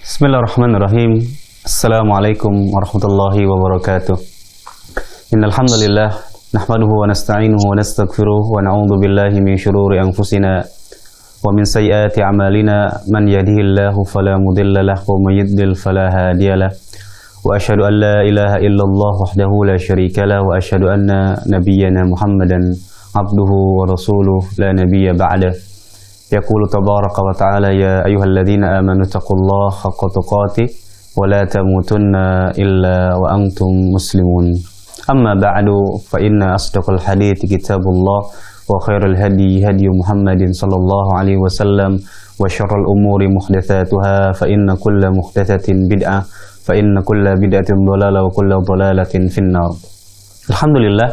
Bismillahirrahmanirrahim. Assalamualaikum warahmatullahi wabarakatuh. Innal hamdalillah nahmaduhu wa nasta'inuhu wa nastaghfiruh wa na'udzu billahi min shururi anfusina wa min sayyiati a'malina man yahdihillahu fala mudilla lahu wa may yudlil fala hadiyalah. Wa asyhadu an la ilaha illallah wahdahu la syarika lah wa asyhadu anna nabiyyana Muhammadan abduhu wa rasuluh la nabiyya ba'dah. Yaqulu tabaraka wa ta'ala ya ayyuhalladzina amanu taqullaha haqqa tuqatih wa la tamutunna illa wa antum muslimun. Amma ba'du fa inna asdaqal hadithi kitabullah wa khairul hadi hadi Muhammadin sallallahu alaihi wasallam wa syarrul umuri muhdatsatuha fa inna kulla muhdatsatin bid'ah fa inna kulla bid'atin dhalalah wa kulla dhalalatin finnar. Alhamdulillah,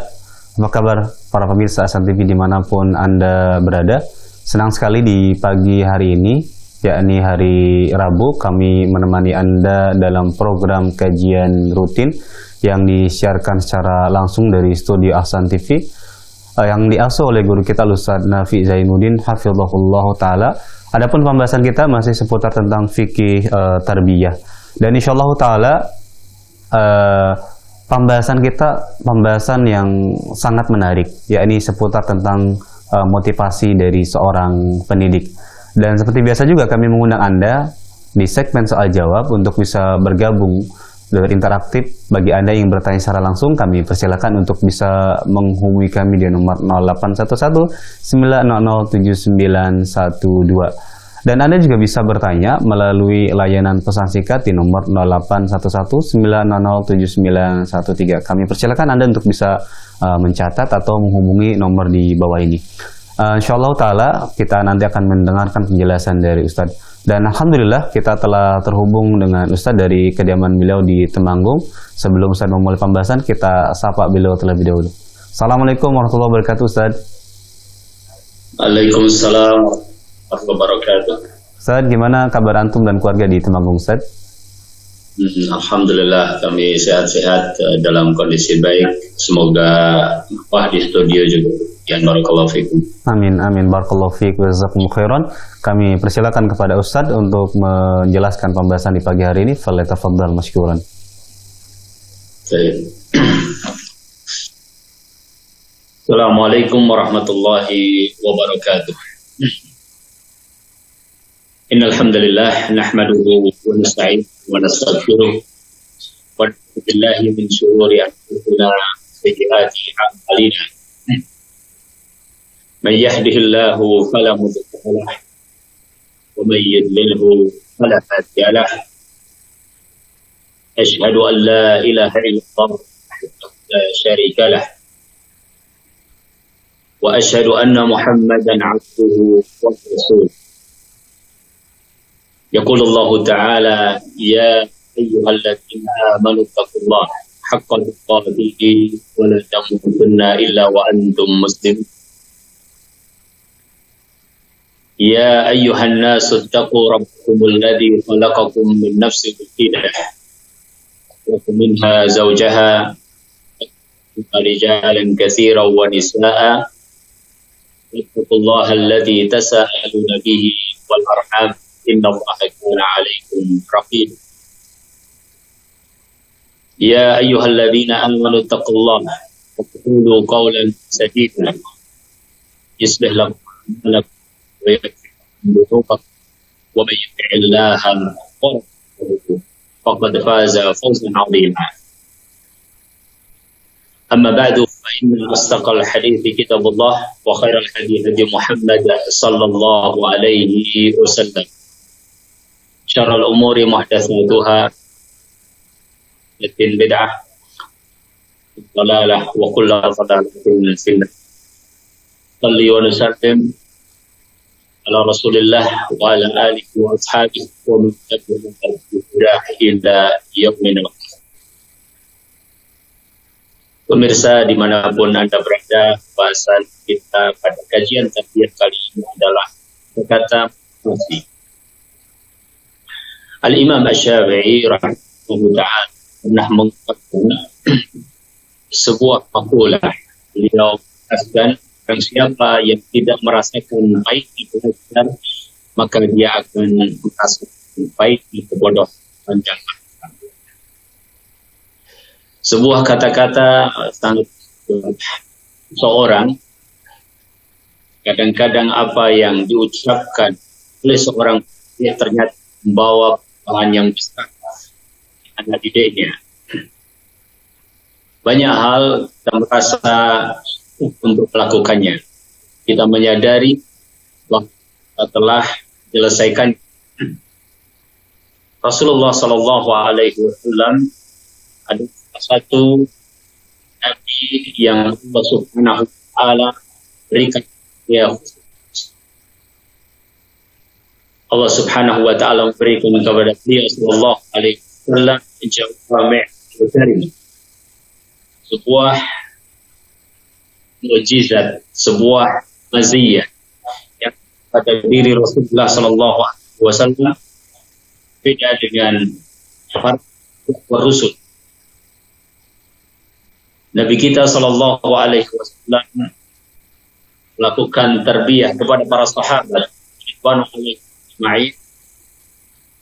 apa kabar para pemirsa Hasan TV dimanapun Anda berada? Senang sekali di pagi hari ini, yakni hari Rabu, kami menemani Anda dalam program kajian rutin yang disiarkan secara langsung dari studio Ahsan TV yang diasuh oleh guru kita Ustaz Nafi Zainuddin hafizahullah ta'ala. Adapun pembahasan kita masih seputar tentang fikih tarbiyah, dan insyaallah ta'ala pembahasan kita pembahasan yang sangat menarik, yakni seputar tentang motivasi dari seorang pendidik. Dan seperti biasa juga kami mengundang Anda di segmen soal jawab untuk bisa bergabung interaktif. Bagi Anda yang bertanya secara langsung, kami persilakan untuk bisa menghubungi kami di nomor 0811 900 7912. Dan Anda juga bisa bertanya melalui layanan pesan singkat di nomor 0811 900 7913. Kami persilakan Anda untuk bisa mencatat atau menghubungi nomor di bawah ini. Insyaallah ta'ala kita nanti akan mendengarkan penjelasan dari Ustadz. Dan alhamdulillah kita telah terhubung dengan Ustadz dari kediaman beliau di Temanggung. Sebelum Ustadz memulai pembahasan, kita sapa beliau terlebih dahulu. Assalamualaikum warahmatullahi wabarakatuh Ustadz. Waalaikumsalam warahmatullahi wabarakatuh. Ustadz, gimana kabar antum dan keluarga di Temanggung Ustadz? Alhamdulillah kami sehat-sehat dalam kondisi baik. Semoga di studio juga. Ya, barakallahu fikum. Amin, amin. Barakallahu fikum. Jazakumullahu khairan. Kami persilakan kepada Ustadz untuk menjelaskan pembahasan di pagi hari ini. Falyatafaddal masykuran. Assalamualaikum warahmatullahi wabarakatuh. Innal hamdalillah nahmaduhu wa nasta'inuhu wa nastaghfiruh wa na'udzu billahi min shururi anfusina wa sayyiati a'malina. Man yahdihillahu fala mudilla lahu wa man yudlilhu fala hadiya lahu. Asyhadu an la ilaha illallah la syarika lahu wa asyhadu anna Muhammadan 'abduhu wa rasuluh. يقول الله تعالى يا أيها الذين آمنوا اتقوا الله حق تقاته ولا تموتن إلا وأنتم مسلمون. يا أيها الناس اتقوا ربكم الذي خلقكم من نفس واحدة وخلق منها زوجها رجالا كثيرا ونساء واتقوا الله الذي تساءلون به والأرحام إن الله كان عليكم رقيبا. يا أيها الذين آمنوا اتقوا الله وقولوا قولا سديدا يصلح لكم أعمالكم ويغفر لكم ذنوبكم ومن يطع الله ورسوله فقد فاز فوزا عظيما. أما بعد فإن أصدق الحديث كتاب الله وخير الهدي هدي محمد صلى الله عليه وسلم. Syarrul umuri muhdatsatuha yakin bid'ah dalalah wa kullu dhalalatin finnar. Salli wa nusallim ala Rasulillah wa ala alihi wa ashabihi wa man tabi'ahum bi ihsan ila yaumil qiyamah. Pemirsa dimanapun Anda berada, bahasan kita pada kajian tarbiyah kali ini adalah kata motivasi. Al-Imam Asy-Syafi'i rahimahullah ta'ala pernah mengatakan sebuah maqalah. Beliau mengatakan dan siapa yang tidak merasakan baik di belajar, maka dia akan merasakan baik kebodohan panjang. Sebuah kata-kata sangat seorang, kadang-kadang apa yang diucapkan oleh seorang dia ternyata membawa bahan yang besar anak didiknya. Banyak hal kita merasa untuk melakukannya. Kita menyadari bahwa kita telah menyelesaikan. Rasulullah Shallallahu Alaihi Wasallam ada satu nabi yang Allah Subhanahu Wa Taala berikan dia. Allah Subhanahu Wa Taala memberikan kepada beliau Sallallahu Alaihi Wasallam jawami' sebuah mukjizat, sebuah maziyah yang pada diri Rasulullah Sallallahu Alaihi Wasallam beda dengan para rasul. Nabi kita Sallallahu Alaihi Wasallam melakukan tarbiyah kepada para sahabat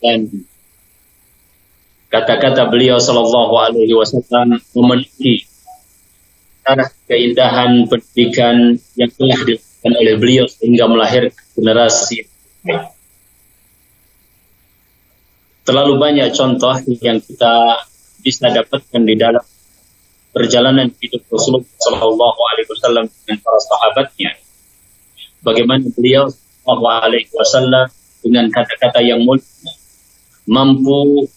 dan kata-kata beliau Sallallahu Alaihi Wasallam memiliki keindahan pendidikan yang telah dilakukan oleh beliau sehingga melahirkan generasi. Terlalu banyak contoh yang kita bisa dapatkan di dalam perjalanan hidup Rasulullah Sallallahu Alaihi Wasallam dengan para sahabatnya. Bagaimana beliau Sallallahu Alaihi Wasallam dengan kata-kata yang mulia mampu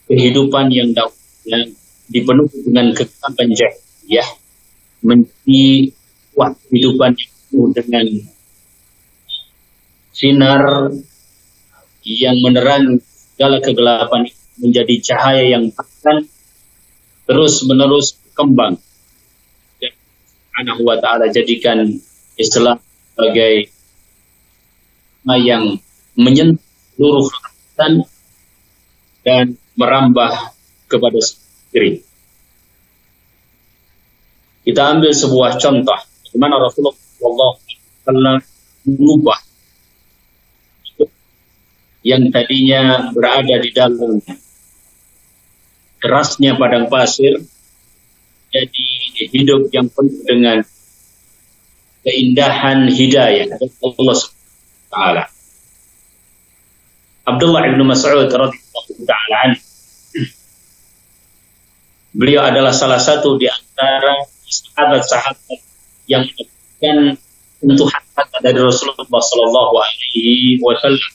kehidupan yang dipenuhi dengan kekayaan jahiliyah menjadi kehidupan yang penuh dengan sinar yang menerangi segala kegelapan menjadi cahaya yang akan terus-menerus berkembang. Dan Subhanahu wa Ta'ala jadikan Islam sebagai yang menyentuh seluruh rakyat dan merambah kepada diri. Kita ambil sebuah contoh di mana Rasulullah SAW mengubah yang tadinya berada di dalam kerasnya padang pasir jadi hidup yang penuh dengan keindahan hidayah dari Allah Subhanahu wa Ta'ala. Abdullah bin Mas'ud radhiyallahu ta'ala anhu, beliau adalah salah satu di antara sahabat-sahabat yang mendapatkan sentuhan kata dari Rasulullah Sallallahu Alaihi Wasallam.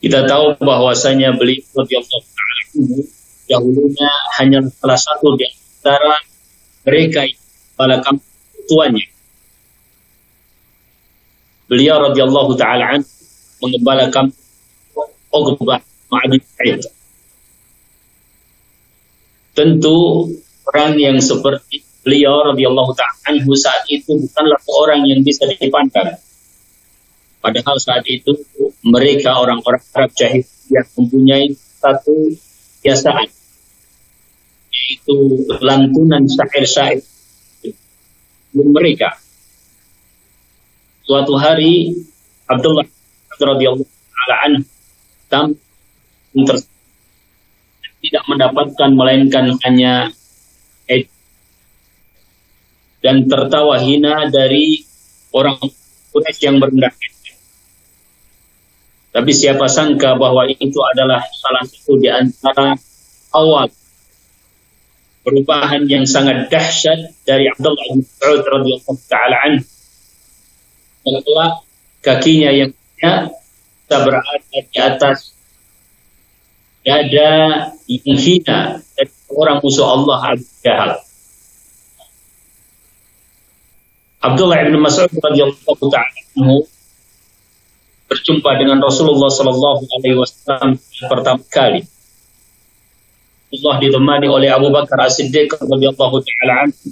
Kita tahu bahwasanya beliau radhiyallahu ta'ala anhu dahulunya hanya salah satu di antara mereka yang kepala kampung tuanya. Beliau radhiyallahu ta'ala anhu mengembala kampung Uqbah bin Sa'id. Tentu orang yang seperti beliau radhiyallahu ta'ala anhu saat itu bukanlah seorang yang bisa dipandang. Padahal saat itu mereka orang-orang Arab jahiliyah mempunyai satu kebiasaan, yaitu lantunan syair-syair mereka. Suatu hari Abdullah radhiyallahu ta'ala anhu tidak mendapatkan melainkan hanya dan tertawa hina dari orang Quraisy yang merendahkan. Tapi siapa sangka bahwa itu adalah salah satu di antara awal perubahan yang sangat dahsyat dari Abdullah bin Mas'ud radhiyallahu ta'ala anhu. Setelah kakinya yang bisa berada di atas dada yang hina dari orang musuh Allah Abu Jahal. Abdullah bin Mas'ud radhiyallahu ta'ala anhu berjumpa dengan Rasulullah Sallallahu Alaihi Wasallam pertama kali. Allah ditemani oleh Abu Bakar As-Siddiq radhiyallahu ta'ala anhu.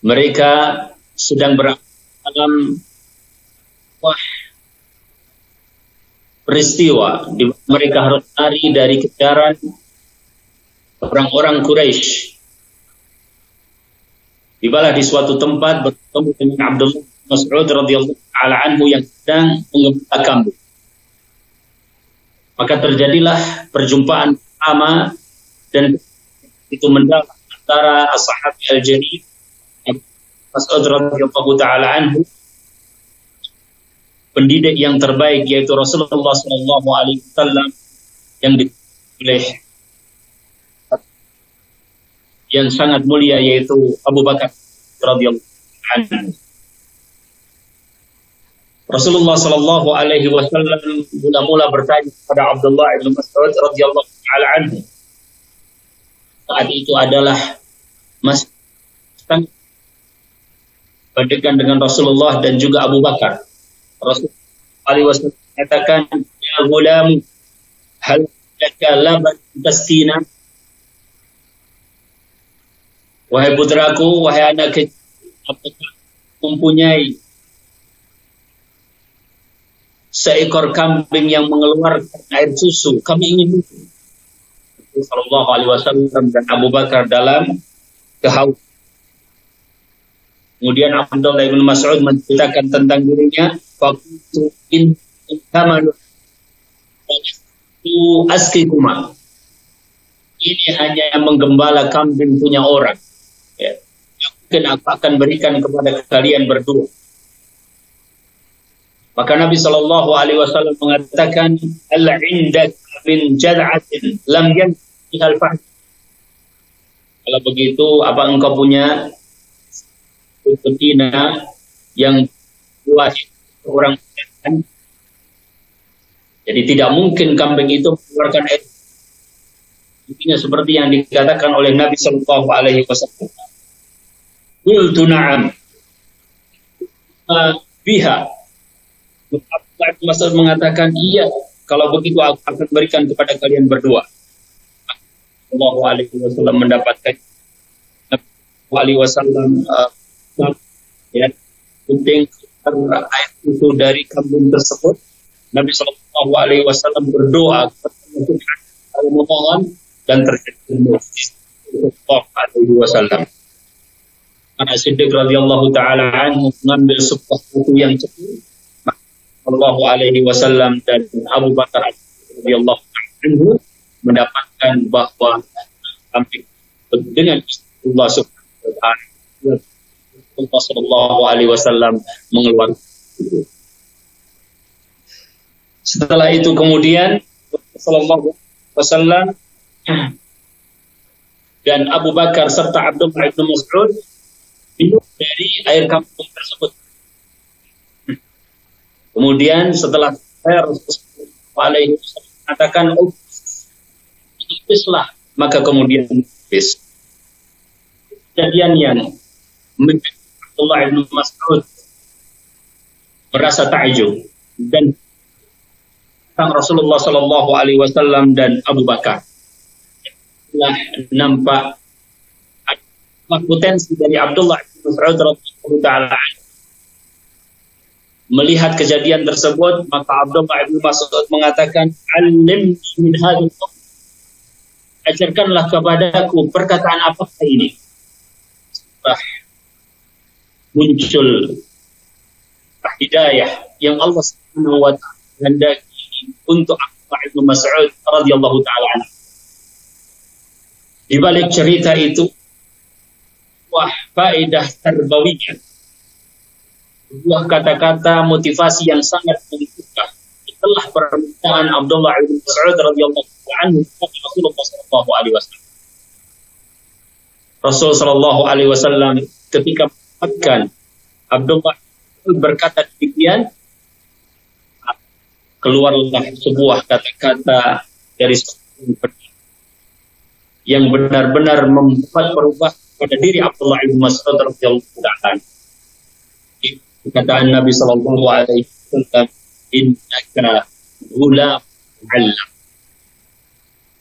Mereka sedang berada dalam peristiwa di mana mereka harus lari dari kejaran orang-orang Quraisy. Tibalah di suatu tempat bertemu dengan Abdullah Mas'ud radhiyallahu taala anhu yang sedang mengembala kambing. Maka terjadilah perjumpaan pertama dan itu mendalam antara as-sahabi al-jalil Mas'ud radhiyallahu taala anhu, pendidik yang terbaik yaitu Rasulullah sallallahu alaihi wasallam, yang dipilih yang sangat mulia yaitu Abu Bakar radhiyallahu anhu. Rasulullah sallallahu alaihi wasallam mula-mula bertanya kepada Abdullah bin Mas'ud radhiyallahu taala anhu. Saat itu adalah masih bandingkan dengan Rasulullah dan juga Abu Bakar. Rasulullah alaihi wasallam mengatakan, "Ya gulam, hal laka laban tasqina?" Wahai putraku, wahai anak kecil, apakah mempunyai seekor kambing yang mengeluarkan air susu? Kami ingin minum. Sallallahu alaihi wasallam dan Abu Bakar dalam kehausan. Kemudian Abdullah bin Mas'ud menceritakan tentang dirinya, "Faqtu in tamanu askikuma." Ini hanya menggembala kambing punya orang. Ya. Mungkin aku akan berikan kepada kalian berdua. Maka Nabi Shallallahu Alaihi Wasallam mengatakan, "Allah indak min jad'atin lam yanhal fahd." Kalau begitu, apa engkau punya betina yang buah orang? Jadi tidak mungkin kambing itu mengeluarkan air. Intinya seperti yang dikatakan oleh Nabi Shallallahu Alaihi Wasallam. Qultu na'am biha. Abdullah bin Mas'ud mengatakan, iya, kalau begitu aku akan berikan kepada kalian berdua. Sallallahu alaihi wasallam mendapatkan Alaihi Wasallam ya, penting air itu dari kambing tersebut. Nabi Sallallahu Alaihi Wasallam berdoa kepada Tuhan, memohon, dan terjadi mukjizat Sallallahu Alaihi Wasallam. Anas Siddiq radhiyallahu taala anhu mengambil sebuah buku yang cukup. Sallallahu Alaihi Wasallam dan Abu Bakar radhiyallahu anhu mendapatkan bahwa kambing dengan Allah Subhanahu wa taala, Allah Sallallahu Alaihi Wasallam mengeluarkan. Setelah itu kemudian Sallallahu Alaihi Wasallam dan Abu Bakar serta Abdullah bin Mas'ud minum dari air kambing tersebut. Kemudian setelah Rasulullah mengatakan, "Ibislah," maka kemudian ibis. Kejadian yang membuat Abdullah bin Mas'ud merasa takjub dan tentang Rasulullah Sallallahu Alaihi Wasallam dan Abu Bakar. Setelah nampak potensi dari Abdullah bin Mas'ud radhiyallahu taala melihat kejadian tersebut, maka Abdullah bin Mas'ud mengatakan, "Alim min hadzal qaul." Ajarkanlah kepadaku perkataan apa ini. Muncul hidayah yang Allah Subhanahu wa taala hendaki untuk Abdullah bin Mas'ud radhiyallahu taala anhu. Di balik cerita itu, wah, faedah tarbawiyah, sebuah kata-kata motivasi yang sangat membuka setelah permintaan Abdullah bin Mas'ud radhiyallahu anhu kepada Rasulullah sallallahu alaihi wasallam. Rasul sallallahu alaihi wasallam ketika mendapatkan Abdullah berkata demikian, keluarlah sebuah kata-kata dari yang benar-benar membuat perubahan pada diri Abdullah bin Mas'ud radhiyallahu anhu. Perkataan Nabi Sallallahu Alaihi Wasallam, "Innaka ghulam mu'allam."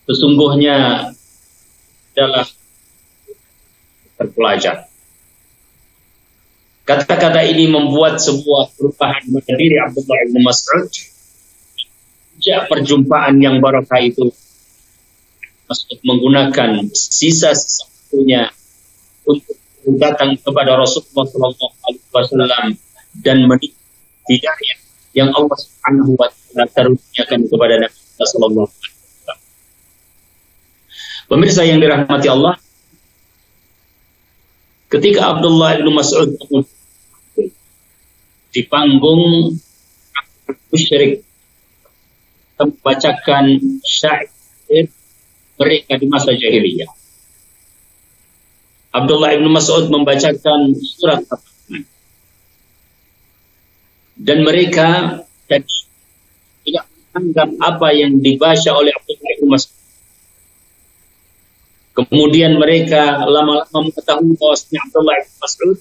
Sesungguhnya adalah terpelajar. Kata-kata ini membuat sebuah perubahan pada diri Abdullah bin Mas'ud. Sejak perjumpaan yang barakah itu, Mas'ud menggunakan sisa-sisa waktunya untuk datang kepada Rasulullah Sallallahu Alaihi Wasallam dan hidayah yang Allah Subhanahu wa taala karuniakan kepada Nabi sallallahu alaihi wasallam. Pemirsa yang dirahmati Allah, ketika Abdullah bin Mas'ud di panggung musyrik membacakan syair mereka di masa jahiliyah, Abdullah bin Mas'ud membacakan surat Al-Fatihah, dan mereka tidak menganggap apa yang dibaca oleh Abdullah bin Mas'ud. Kemudian mereka lama-lama mengetahui bahwa Abdullah bin Mas'ud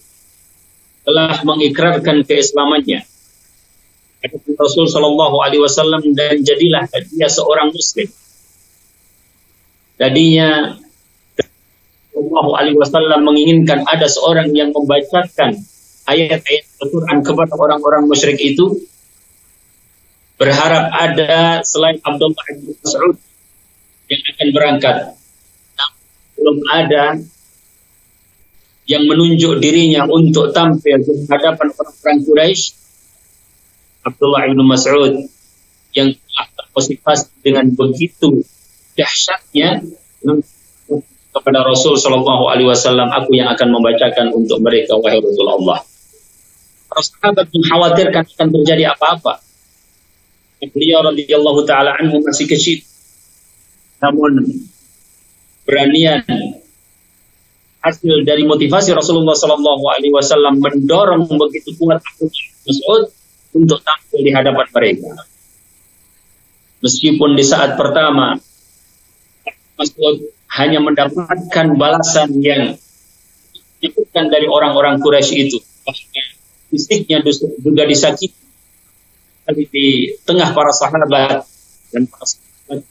telah mengikrarkan keislamannya kepada Rasul Shallallahu Alaihi Wasallam, dan jadilah dia seorang Muslim. Tadinya Shallallahu Alaihi Wasallam menginginkan ada seorang yang membacakan ayat-ayat Al-Quran kepada orang-orang musyrik itu, berharap ada selain Abdullah bin Mas'ud yang akan berangkat. Namun belum ada yang menunjuk dirinya untuk tampil di hadapan orang-orang Quraisy. Abdullah bin Mas'ud yang telah termotivasi dengan begitu dahsyatnya kepada Rasul Shallallahu Alaihi Wasallam, aku yang akan membacakan untuk mereka, wahai Rasulullah. Para sahabat mengkhawatirkan akan terjadi apa-apa. Beliau radhiyallahu taala anhu masih kecil, namun beranian hasil dari motivasi Rasulullah Shallallahu Alaihi Wasallam mendorong begitu kuat Abdullah bin Mas'ud untuk tampil di hadapan mereka. Meskipun di saat pertama Mas'ud hanya mendapatkan balasan yang disebutkan dari orang-orang Quraisy itu, fisiknya juga disakiti di tengah para sahabat, dan para sahabat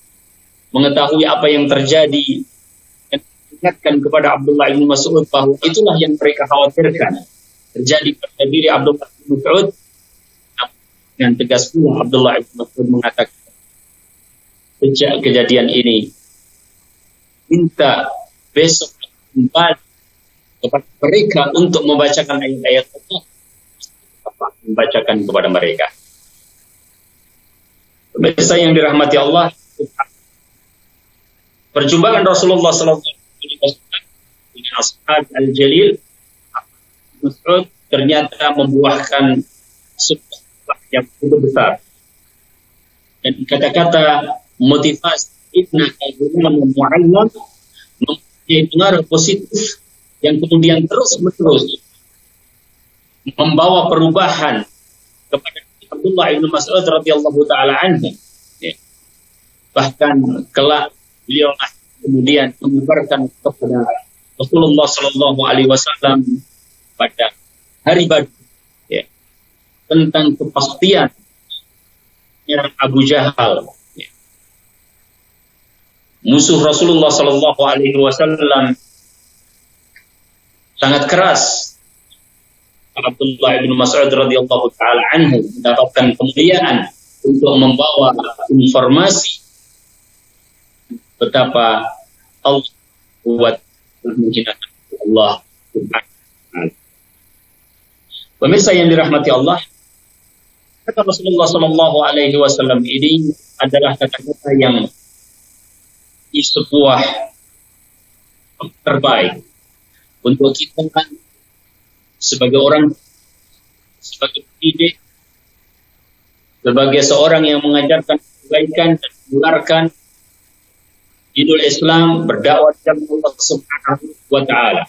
mengetahui apa yang terjadi dan ingatkan kepada Abdullah bin Mas'ud bahwa itulah yang mereka khawatirkan terjadi pada diri Abdullah bin Mas'ud. Dengan tegas pula Abdullah bin Mas'ud mengatakan, sejak kejadian ini minta besok kembali kepada mereka untuk membacakan ayat-ayat Allah, membacakan kepada mereka. Pemirsa yang dirahmati Allah, perjumpaan Rasulullah SAW dengan ashab al-jalil Mas'ud ternyata membuahkan sebuah yang cukup besar, dan kata-kata motivasi Ibn al-Ghulam Mu'allam mempunyai pengaruh positif yang kemudian terus-menerus membawa perubahan kepada Abdullah bin Mas'ud radhiyallahu taala anhu. Bahkan kelak beliau kemudian mengabarkan kepada Rasulullah sallallahu alaihi wasallam pada hari Badar tentang kepastian Abu Jahal, musuh Rasulullah sallallahu alaihi wasallam, sangat keras. Abdullah bin Mas'ud radhiyallahu taala anhu mendapatkan kemuliaan untuk membawa informasi betapa Allah buat menjinakkan Allah Subhanahu wa taala. Pemirsa yang dirahmati Allah, kata Rasulullah sallallahu alaihi wasallam ini adalah kata-kata yang sebuah terbaik untuk kita sebagai orang, sebagai pendidik, sebagai seorang yang mengajarkan kebaikan dan menyebarkan dinul Islam, berdakwah kepada Allah Subhanahu wa taala.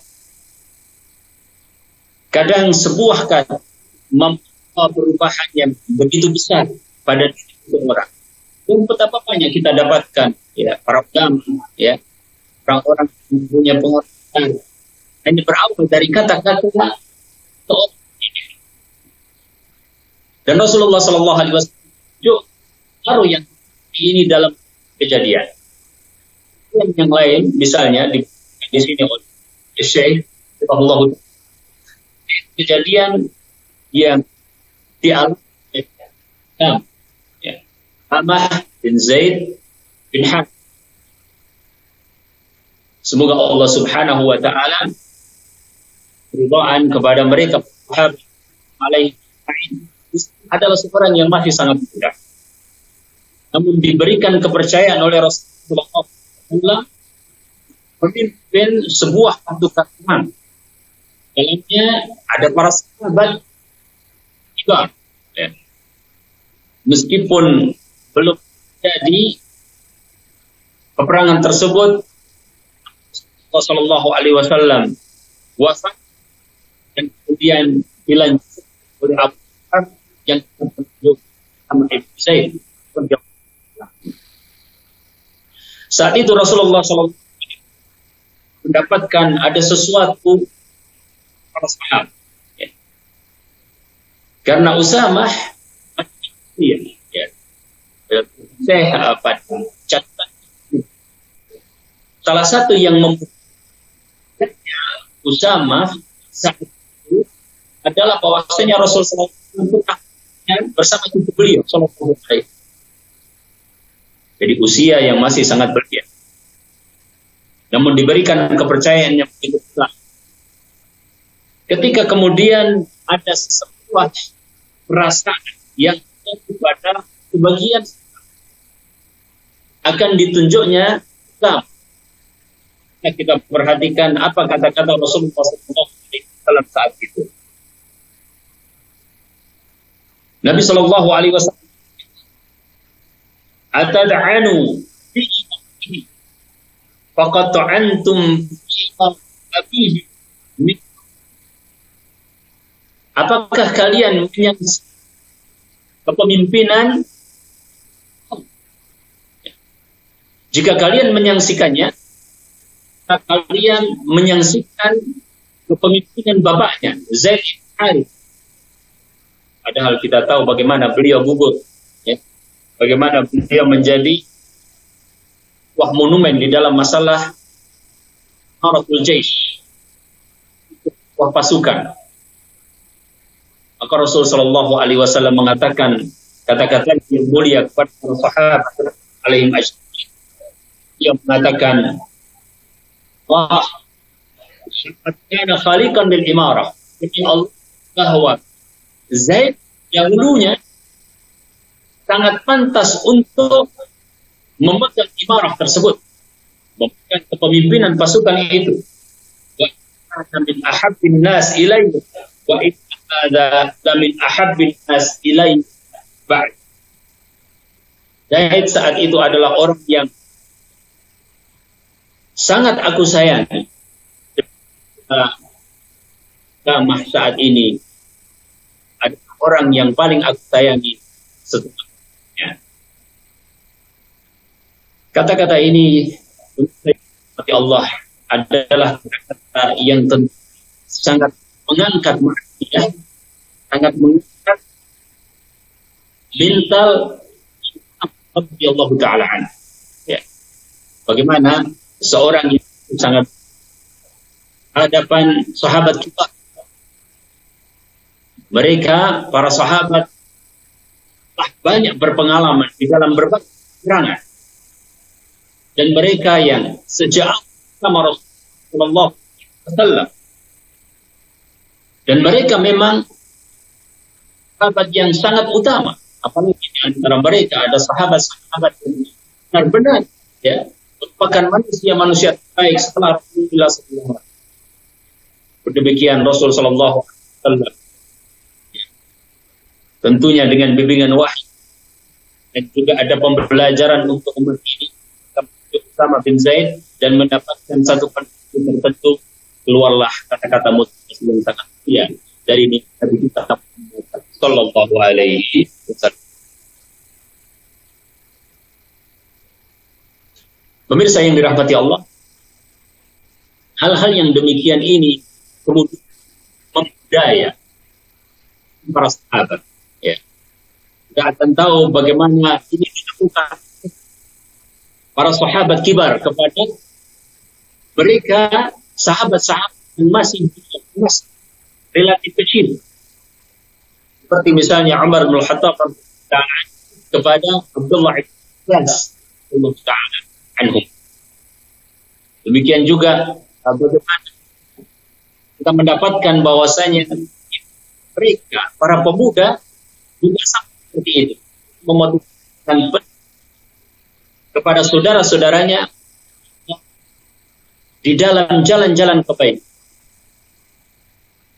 Kadang sebuah kata membawa perubahan yang begitu besar pada diri seseorang. Dan betapa banyak kita dapatkan para ulama, orang-orang yang punya pengorbanan hanya berawal dari kata-kata dan Rasulullah Sallallahu Alaihi Wasallam taruh yang ini dalam kejadian. Yang lain, misalnya di sini oleh Syekh Allah, kejadian yang dialami Amah bin Zaid bin Harith. Semoga Allah Subhanahu wa taala ridhaan kepada mereka alaihi adalah seorang yang masih sangat muda. Namun diberikan kepercayaan oleh Rasulullah SAW memimpin sebuah pasukan perang. Dalamnya ada para sahabat juga. Ya. Meskipun belum jadi peperangan tersebut, Rasulullah Shallallahu Alaihi Wasallam wafat dan kemudian dilanjutkan oleh Abu Bakar yang terbentuk sama Ibnu Zaid. Saat itu Rasulullah SAW mendapatkan ada sesuatu para sahabat. Ya. Karena Usamah saya pada catatan salah satu yang membuatnya Usamah saat itu adalah bahwasanya Rasulullah SAW bersama ibu beliau Sallallahu Alaihi Wasallam. Jadi usia yang masih sangat belia. Namun diberikan kepercayaan yang begitu besar. Ketika kemudian ada sebuah perasaan yang kepada sebagian akan ditunjuknya Islam. Nah, kita perhatikan apa kata-kata Rasulullah SAW saat itu. Nabi Shallallahu Alaihi Wasallam atad'anu bihi faqad antum abihi. Apakah kalian menyaksikan kepemimpinan? Jika kalian menyaksikannya, kalian menyaksikan kepemimpinan bapaknya Zaid bin Harith. Padahal kita tahu bagaimana beliau gugur, ya. Bagaimana beliau menjadi wah monumen di dalam masalah Haratul Jaish, wah pasukan. Maka Rasul Shallallahu Alaihi Wasallam mengatakan kata-kata yang mulia kepada para sahabat alaihim ajma'in. Dia mengatakan, wah, kana khaliqan bil imarah. Demi Allah bahwa Zaid yang dulunya sangat pantas untuk memegang imarah tersebut, memegang kepemimpinan pasukan itu. Wa min ahabbin nas ilaihi wa ada min ahabbin nas ilaihi ba'd. Zaid saat itu adalah orang yang sangat aku sayangi. Kamah saat ini ada orang yang paling aku sayangi setelahnya. Kata-kata ini seperti Allah adalah kata-kata yang sangat mengangkat manusia, sangat mengangkat mental Allah Ta'ala. Ya. Bagaimana seorang yang sangat hadapan sahabat kita. Mereka, para sahabat, telah banyak berpengalaman di dalam berbagai peperangan. Dan mereka yang sejak sama Rasulullah SAW. Dan mereka memang sahabat yang sangat utama. Apalagi di antara mereka ada sahabat-sahabat yang benar-benar ya, merupakan manusia-manusia terbaik setelah Rasulullah SAW. Demikian Rasul Sallallahu Alaihi Wasallam. Tentunya dengan bimbingan wahyu dan juga ada pembelajaran untuk umat ini Usama bin Zaid dan mendapatkan satu pendidikan tertentu, keluarlah kata-kata motivasi yang sangat mulia dari Nabi kita Sallallahu Alaihi Wasallam. Pemirsa yang dirahmati Allah, hal-hal yang demikian ini kemudian membudaya para sahabat. Ya. Kita akan tahu bagaimana ini dilakukan para sahabat kibar kepada mereka sahabat-sahabat yang masih relatif kecil. Seperti misalnya Umar bin Khattab kepada Abdullah bin Abbas anhum. Demikian juga bagaimana kita mendapatkan bahwasanya mereka, para pemuda juga sama seperti itu, memotivasikan kepada saudara-saudaranya di dalam jalan-jalan kebaikan.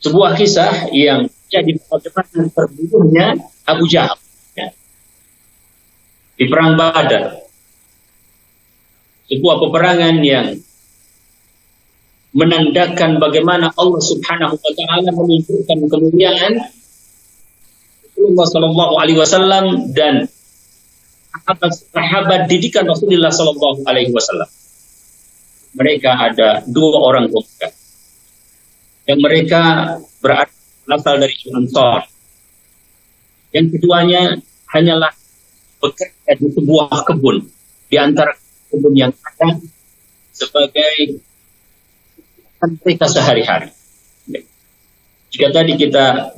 Sebuah kisah yang jadi perdebatan terbunuhnya Abu Jahal di perang Badar. Sebuah peperangan yang menandakan bagaimana Allah Subhanahu wa taala menunjukkan kemuliaan Rasulullah sallallahu alaihi wasallam dan sahabat didikan Rasulullah sallallahu alaihi wasallam. Mereka ada 2 orang pemuda yang mereka berasal dari Ansar. Yang keduanya hanyalah bekerja di sebuah kebun di antara kebun yang ada sebagai mereka sehari-hari. Jika tadi kita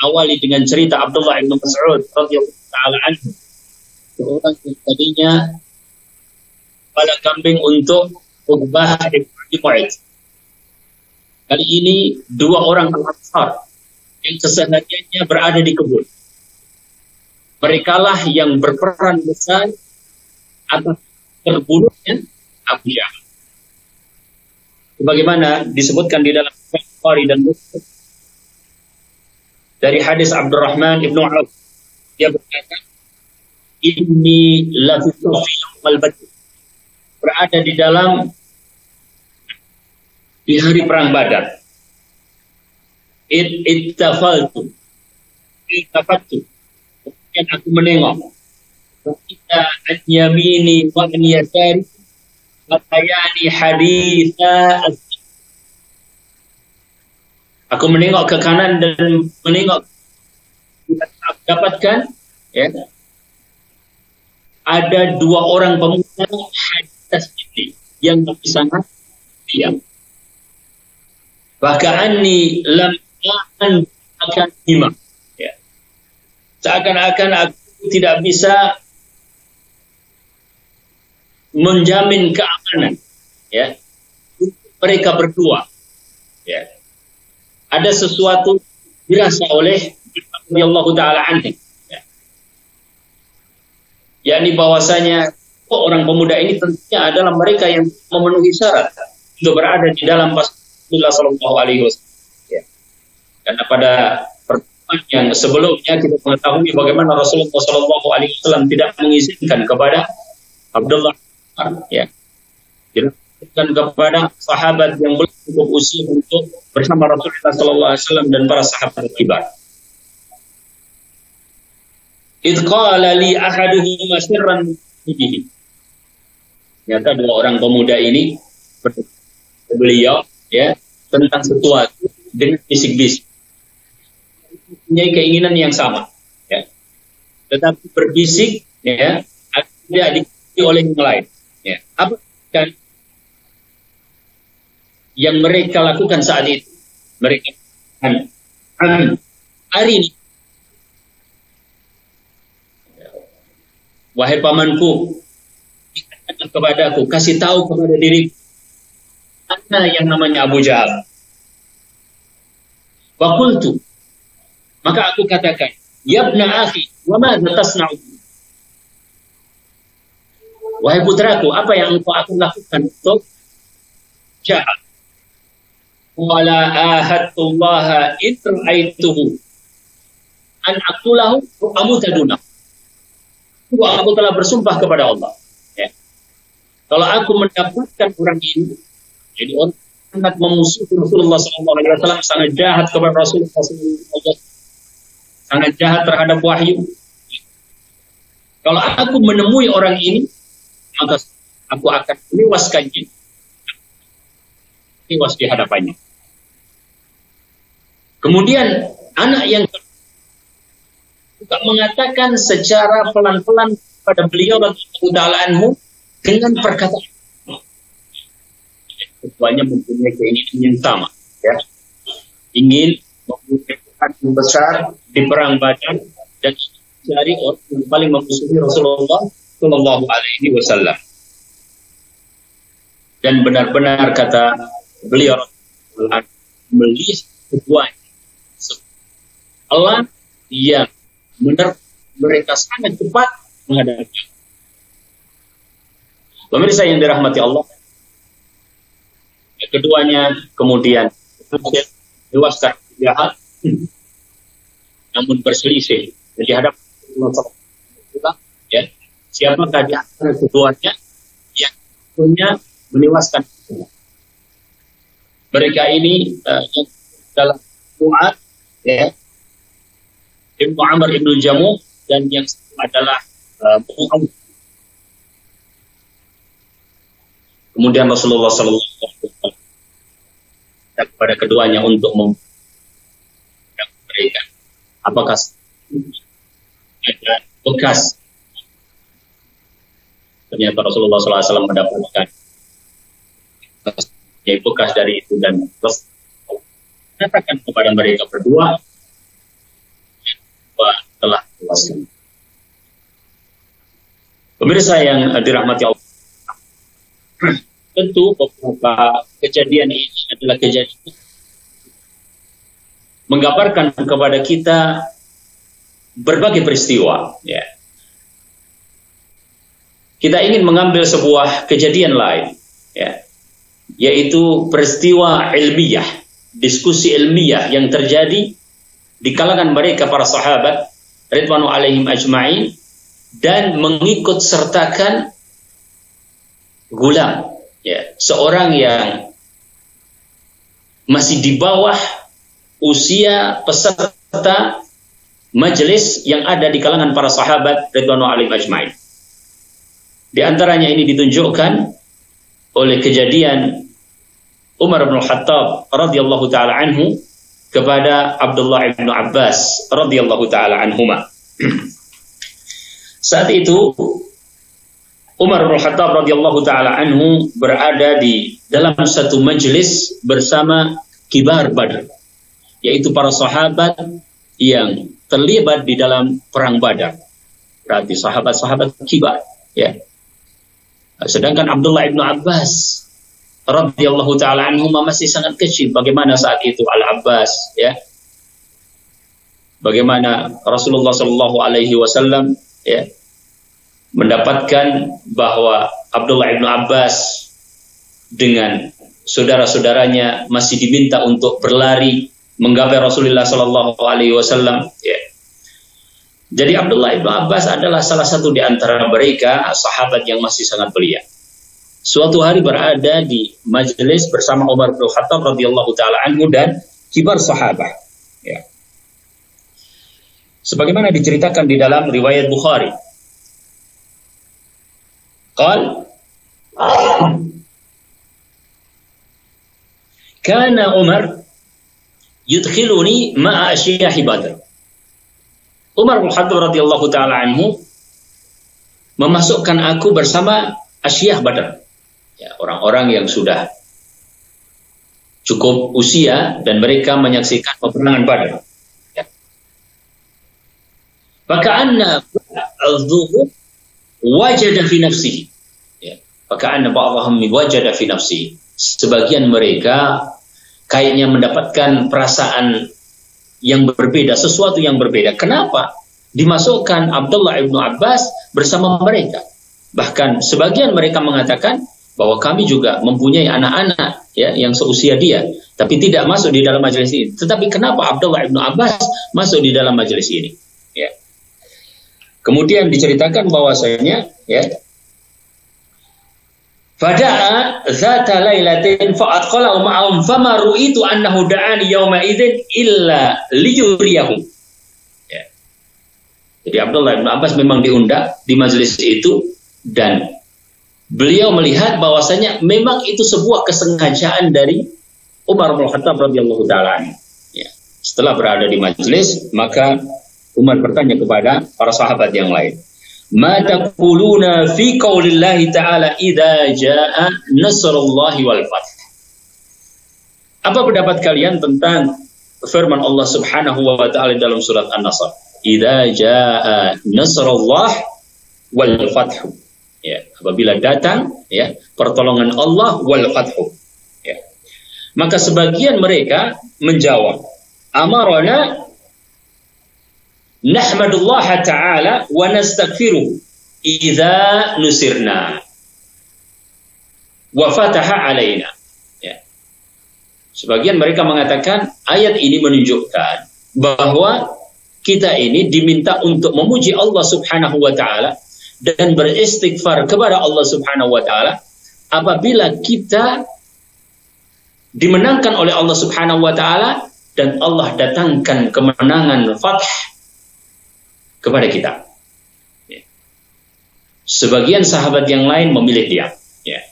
awali dengan cerita Abdullah bin Mas'ud radhiyallahu taala anhu, seorang yang tadinya kepala kambing untuk Uqbah bin Mu'ayth. Kali ini 2 orang Ansar yang kesehariannya berada di kebun. Merekalah yang berperan besar atas terbunuhnya Abu Jahal. Sebagaimana disebutkan di dalam Bukhari dan Muslim dari hadis Abdurrahman ibnu Auf, dia berkata, "Inni la fi al-badr," berada di hari perang Badar. Ittafaltu, kemudian aku menengok. Kita an-yamini wa an-yasari atayani haditha. Aku menengok ke kanan dan menengok, dapatkan ya, ada 2 orang pemuda hadis ini yang sangat diam. Bahkan lam akan iman. Ya. Seakan-akan aku tidak bisa menjamin keamanan, ya, mereka berdua. Ya. Ada sesuatu dirasa oleh Allah Taala anhu, ya. Yakni bahwasanya orang pemuda ini tentunya adalah mereka yang memenuhi syarat untuk berada di dalam Rasulullah Sallallahu Alaihi Wasallam. Ya. Karena pada pertemuan yang sebelumnya kita mengetahui bagaimana Rasulullah Sallallahu Alaihi Wasallam tidak mengizinkan kepada Abdullah, ya, dan kepada sahabat yang belum cukup usia untuk bersama Rasulullah Sallallahu Alaihi Wasallam dan para sahabat kibar. Idh qala li ahaduhum sirran bihi. Ternyata 2 orang pemuda ini beliau, ya, tentang sesuatu dengan bisik-bisik. Punya keinginan yang sama, ya. Tetapi berbisik, ya, tidak diikuti oleh yang lain. Ya. Apa kan yang mereka lakukan saat itu? Mereka hari ini, wahai pamanku, katakan kepadaku, kasih tahu kepada diriku, mana yang namanya Abu Jahal. Wa qultu, maka aku katakan, yabna akhi, wa madza tasna'u? Wahai putraku, apa yang engkau akan lakukan untuk Jahal? Wala ahadtullaha in ra'aituhu an aqulahu amutaduna. Aku telah bersumpah kepada Allah, ya. Kalau aku mendapatkan orang ini, jadi orang sangat memusuhi Rasulullah SAW, sangat jahat kepada Rasulullah SAW, sangat jahat terhadap wahyu. Kalau aku menemui orang ini, maka aku akan menewaskannya, tewas di hadapannya. Kemudian anak yang juga mengatakan secara pelan-pelan pada beliau radhiyallahu ta'ala anhu dengan perkataan, keduanya mempunyai keinginan yang sama, ya, ingin mempunyai yang besar di perang Badar dan mencari orang yang paling memusuhi Rasulullah Sallallahu Alaihi Wasallam. Dan benar-benar kata beliau melihat keduanya Allah yang mereka sangat cepat menghadapi. Pemirsa yang dirahmati Allah, keduanya kemudian dewasa jahat, namun berselisih di hadapan Allah. Ya, siapakah di antara keduanya yang punya menewaskan mereka ini dalam Mu'ad, ya, Ibnu Amr Ibnu Jamuh, dan yang adalah Mu'awiyah. Kemudian Rasulullah SAW kepada keduanya untuk mereka, apakah ada bekas. Ternyata Rasulullah SAW mendapatkan bekas dari itu dan terus mengatakan kepada mereka berdua bahwa telah dewasa. Pemirsa yang dirahmati Allah, tentu beberapa kejadian ini adalah kejadian menggambarkan kepada kita berbagai peristiwa. Ya. Kita ingin mengambil sebuah kejadian lain, ya, yaitu peristiwa ilmiah, diskusi ilmiah yang terjadi di kalangan mereka para sahabat ridwanu alaihim ajma'in, dan mengikut sertakan Gulam, ya, seorang yang masih di bawah usia peserta majelis yang ada di kalangan para sahabat ridwanu alaihim ajma'in. Di antaranya ini ditunjukkan oleh kejadian Umar bin Khattab radhiyallahu taala anhu kepada Abdullah bin Abbas radhiyallahu taala anhuma. Saat itu Umar bin Khattab radhiyallahu taala anhu berada di dalam satu majelis bersama kibar Badr, yaitu para sahabat yang terlibat di dalam perang Badar. Berarti sahabat-sahabat kibar, ya. Sedangkan Abdullah bin Abbas radhiyallahu taala anhu masih sangat kecil. Bagaimana saat itu Al-Abbas, ya? Bagaimana Rasulullah sallallahu alaihi wasallam, ya, mendapatkan bahwa Abdullah bin Abbas dengan saudara-saudaranya masih diminta untuk berlari menggapai Rasulullah sallallahu alaihi wasallam, ya. Jadi Abdullah bin Abbas adalah salah satu di antara mereka sahabat yang masih sangat belia. Suatu hari berada di majelis bersama Umar bin Khattab radhiyallahu taala anhu dan kibar sahabat, ya. Sebagaimana diceritakan di dalam riwayat Bukhari. Qal kana Umar yudkhiluni ma'a asyiyahi Badr. Umar bin Khattab radhiyallahu taala anhu memasukkan aku bersama asyiyah Badar, ya, orang-orang yang sudah cukup usia dan mereka menyaksikan peperangan Badar. Ya. Faka'anna ba'dhuhum wajada fi nafsihi. Ya. Faka'anna ba'dhum wajada fi nafsihi. Sebagian mereka kayaknya mendapatkan perasaan yang berbeda, sesuatu yang berbeda. Kenapa dimasukkan Abdullah bin Abbas bersama mereka? Bahkan sebagian mereka mengatakan bahwa kami juga mempunyai anak-anak, ya, yang seusia dia, tapi tidak masuk di dalam majelis ini. Tetapi kenapa Abdullah bin Abbas masuk di dalam majelis ini? Ya. Kemudian diceritakan bahwasanya, ya, fada'a dzata lailatin fa'atqalahu ma'ahum fama ru'itu annahu da'ani yawma idzin illa liyuriyahum. Ya. Jadi Abdullah bin Abbas memang diundang di majelis itu dan beliau melihat bahwasanya memang itu sebuah kesengajaan dari Umar bin Khattab radhiyallahu taala anhu. Ya. Setelah berada di majelis, maka Umar bertanya kepada para sahabat yang lain, ma taquluna fi qaulillahi ta'ala idza jaa nasrullahi wal fath. Apa pendapat kalian tentang firman Allah Subhanahu wa taala dalam surat An-Nasr? Idza jaa nasrullah wal fath. Ya, apabila datang, ya, pertolongan Allah wal fath. Ya. Maka sebagian mereka menjawab, amarana nahmadullah ta'ala wa nastaghfiruh idza nusirna wa fataha alaina. Ya. Sebagian mereka mengatakan ayat ini menunjukkan bahwa kita ini diminta untuk memuji Allah Subhanahu wa taala dan beristighfar kepada Allah Subhanahu wa taala apabila kita dimenangkan oleh Allah Subhanahu wa taala dan Allah datangkan kemenangan fath kepada kita. Ya. Sebagian sahabat yang lain memilih diam. Ya.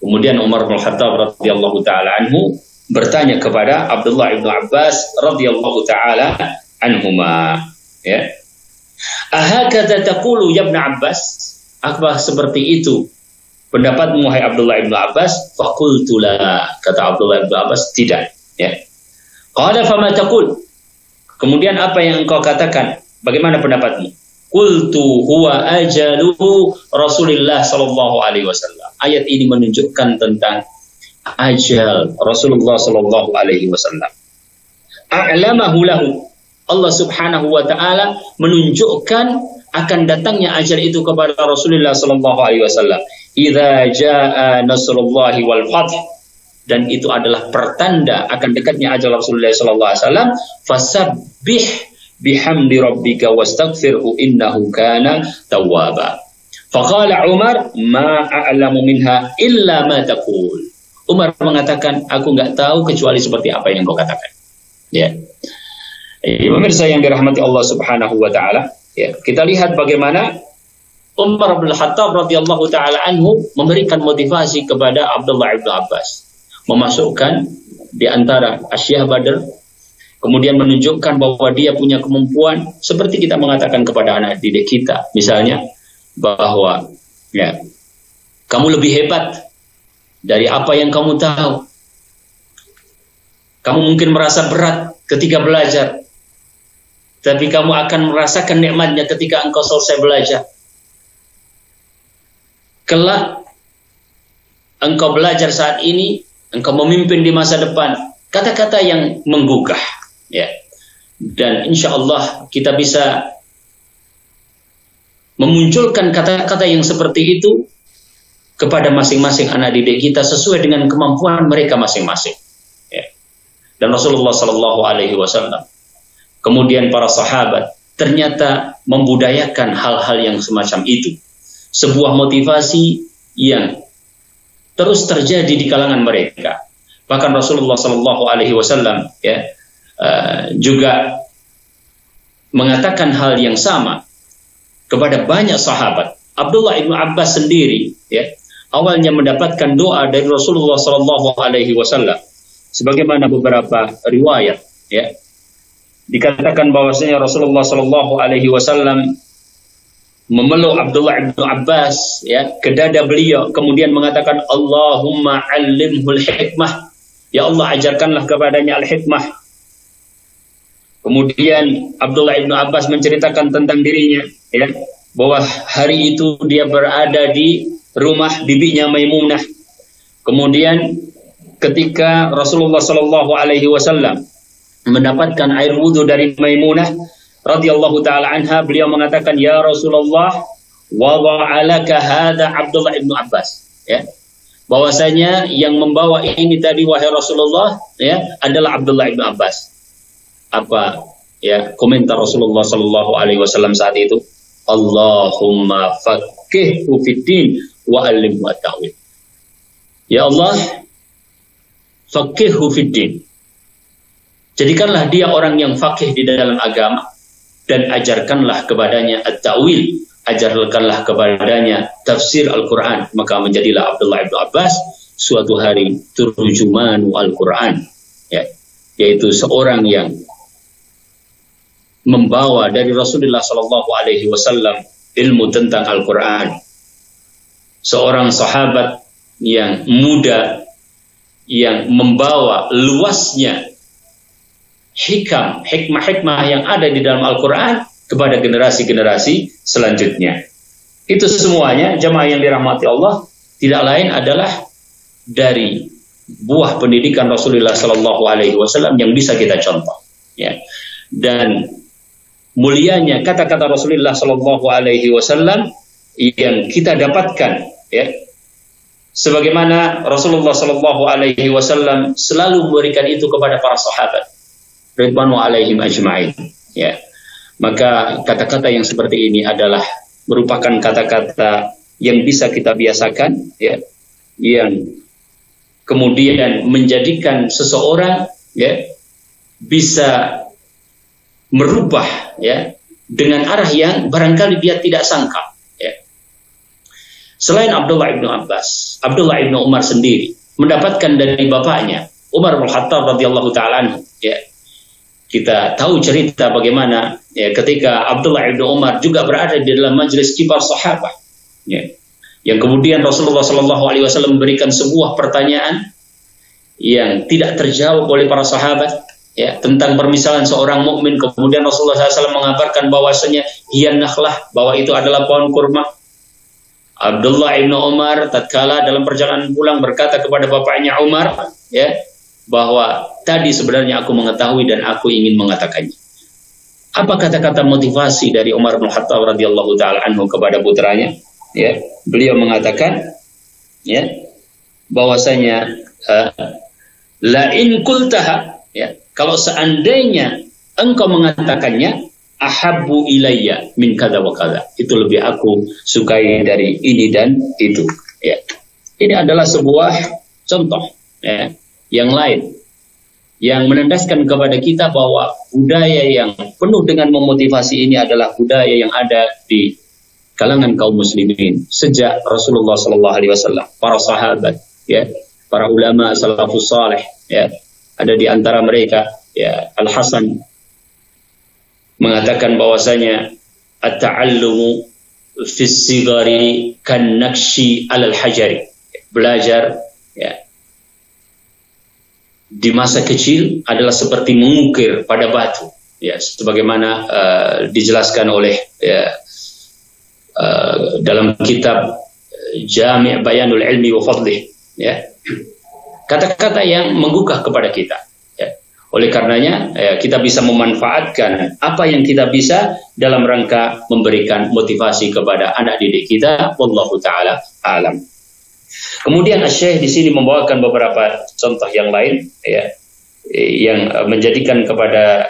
Kemudian Umar bin Khattab radhiyallahu taala anhu bertanya kepada Abdullah bin Abbas radhiyallahu taala anhuma, ya. Ahakadza taqulu ya Ibn Abbas? Apa seperti itu pendapatmu wahai Abdullah bin Abbas? Faqultu la, kata Abdullah bin Abbas, tidak, ya. Qala fama taqul? Kemudian apa yang engkau katakan? Bagaimana pendapatmu? Qultu huwa ajaluhu Rasulullah sallallahu alaihi wasallam. Ayat ini menunjukkan tentang ajal Rasulullah sallallahu alaihi wasallam. A'lamahu lahu. Allah Subhanahu wa taala menunjukkan akan datangnya ajal itu kepada Rasulullah sallallahu alaihi wasallam. Idza jaa nasrullahi wal fath, dan itu adalah pertanda akan dekatnya ajal Rasulullah sallallahu alaihi wasallam. Fasabbih bihamdi rabbika wastaghfirhu innahu kana tawwaba. Faqala Umar ma a'lamu minha illa ma taqul. Umar mengatakan, aku enggak tahu kecuali seperti apa yang kau katakan. Ya. Pemirsa yang dirahmati Allah Subhanahu wa taala, ya, kita lihat bagaimana Umar bin Khattab radhiyallahu taala anhu memberikan motivasi kepada Abdullah bin Abbas, memasukkan di antara Asyah Badr, kemudian menunjukkan bahwa dia punya kemampuan seperti kita mengatakan kepada anak didik kita, misalnya bahwa ya, kamu lebih hebat dari apa yang kamu tahu. Kamu mungkin merasa berat ketika belajar, tapi kamu akan merasakan nikmatnya ketika engkau selesai belajar. Kelak engkau belajar saat ini, engkau memimpin di masa depan. Kata-kata yang menggugah, ya. Dan insya Allah kita bisa memunculkan kata-kata yang seperti itu kepada masing-masing anak didik kita sesuai dengan kemampuan mereka masing-masing. Ya. Dan Rasulullah Sallallahu Alaihi Wasallam, kemudian para sahabat ternyata membudayakan hal-hal yang semacam itu. Sebuah motivasi yang terus terjadi di kalangan mereka. Bahkan Rasulullah Sallallahu Alaihi Wasallam ya, juga mengatakan hal yang sama kepada banyak sahabat. Abdullah ibnu Abbas sendiri, ya, awalnya mendapatkan doa dari Rasulullah Sallallahu Alaihi Wasallam, sebagaimana beberapa riwayat, ya, dikatakan bahwasanya Rasulullah Sallallahu Alaihi Wasallam memeluk Abdullah ibnu Abbas, ya, ke dada beliau, kemudian mengatakan, Allahumma allimhul hikmah, ya Allah ajarkanlah kepadanya al-hikmah. Kemudian Abdullah ibnu Abbas menceritakan tentang dirinya, ya, bahwa hari itu dia berada di rumah bibinya Maimunah. Kemudian ketika Rasulullah Sallallahu Alaihi Wasallam mendapatkan air wudhu dari Maimunah radhiyallahu taala anha, beliau mengatakan, ya Rasulullah, wada'alaka hadza Abdullah ibnu Abbas, ya, bahwasanya yang membawa ini tadi wahai Rasulullah, ya, adalah Abdullah ibnu Abbas. Apa, ya, komentar Rasulullah Sallallahu Alaihi Wasallam saat itu? Allahumma faqihhu fiddin wa allimhu at-ta'wil. Ya Allah, faqihhu fiddin, jadikanlah dia orang yang faqih di dalam agama, dan ajarkanlah kepadanya at-ta'wil, ajarkanlah kepadanya tafsir Al-Quran. Maka menjadilah Abdullah ibnu Abbas suatu hari turjumanu Al-Quran, ya, yaitu seorang yang membawa dari Rasulullah Sallallahu Alaihi Wasallam ilmu tentang Al-Quran. Seorang sahabat yang muda yang membawa luasnya hikmah-hikmah yang ada di dalam Al-Quran kepada generasi-generasi selanjutnya. Itu semuanya, jemaah yang dirahmati Allah, tidak lain adalah dari buah pendidikan Rasulullah Sallallahu Alaihi Wasallam yang bisa kita contoh, ya. Dan mulianya kata-kata Rasulullah Shallallahu Alaihi Wasallam yang kita dapatkan, ya, sebagaimana Rasulullah Shallallahu Alaihi Wasallam selalu memberikan itu kepada para sahabat ridwanu alaihim ajma'in, ya. Maka kata-kata yang seperti ini adalah merupakan kata-kata yang bisa kita biasakan, ya, yang kemudian menjadikan seseorang, ya, bisa merubah, ya, dengan arah yang barangkali dia tidak sangka, ya. Selain Abdullah ibnu Abbas, Abdullah ibnu Umar sendiri mendapatkan dari bapaknya Umar bin Khattab radhiyallahu taala, ya. Kita tahu cerita bagaimana, ya, ketika Abdullah ibnu Umar juga berada di dalam majelis kibar sahabat, ya, yang kemudian Rasulullah Shallallahu Alaihi Wasallam memberikan sebuah pertanyaan yang tidak terjawab oleh para sahabat, ya, tentang permisalan seorang mukmin. Kemudian Rasulullah SAW mengabarkan bahwasanya hiyan nakhlah, bahwa itu adalah pohon kurma. Abdullah ibnu Umar tatkala dalam perjalanan pulang berkata kepada bapaknya Umar, ya, bahwa tadi sebenarnya aku mengetahui dan aku ingin mengatakannya. Apa kata-kata motivasi dari Umar bin Khattab radhiyallahu taala anhu kepada putranya? Ya, beliau mengatakan, ya, bahwasanya la in qultaha, ya, kalau seandainya engkau mengatakannya, ahabbu ilayya min kada wa kada, itu lebih aku sukai dari ini dan itu, ya. Ini adalah sebuah contoh, ya, yang lain yang menandaskan kepada kita bahwa budaya yang penuh dengan memotivasi ini adalah budaya yang ada di kalangan kaum muslimin sejak Rasulullah Sallallahu Alaihi Wasallam, para sahabat, ya, para ulama salafus saleh, ya. Ada di antara mereka, ya, Al Hasan mengatakan bahwasanya at-ta'allumu fi sigari kan nakshi alal hajari, belajar, ya, di masa kecil adalah seperti mengukir pada batu, ya, sebagaimana dijelaskan oleh, ya, dalam kitab Jami' Bayanul Ilmi wa Fadlih, ya, kata-kata yang menggugah kepada kita, ya. Oleh karenanya, ya, kita bisa memanfaatkan apa yang kita bisa dalam rangka memberikan motivasi kepada anak didik kita. Wallahu taala alam. Kemudian Syekh di sini membawakan beberapa contoh yang lain, ya, yang menjadikan kepada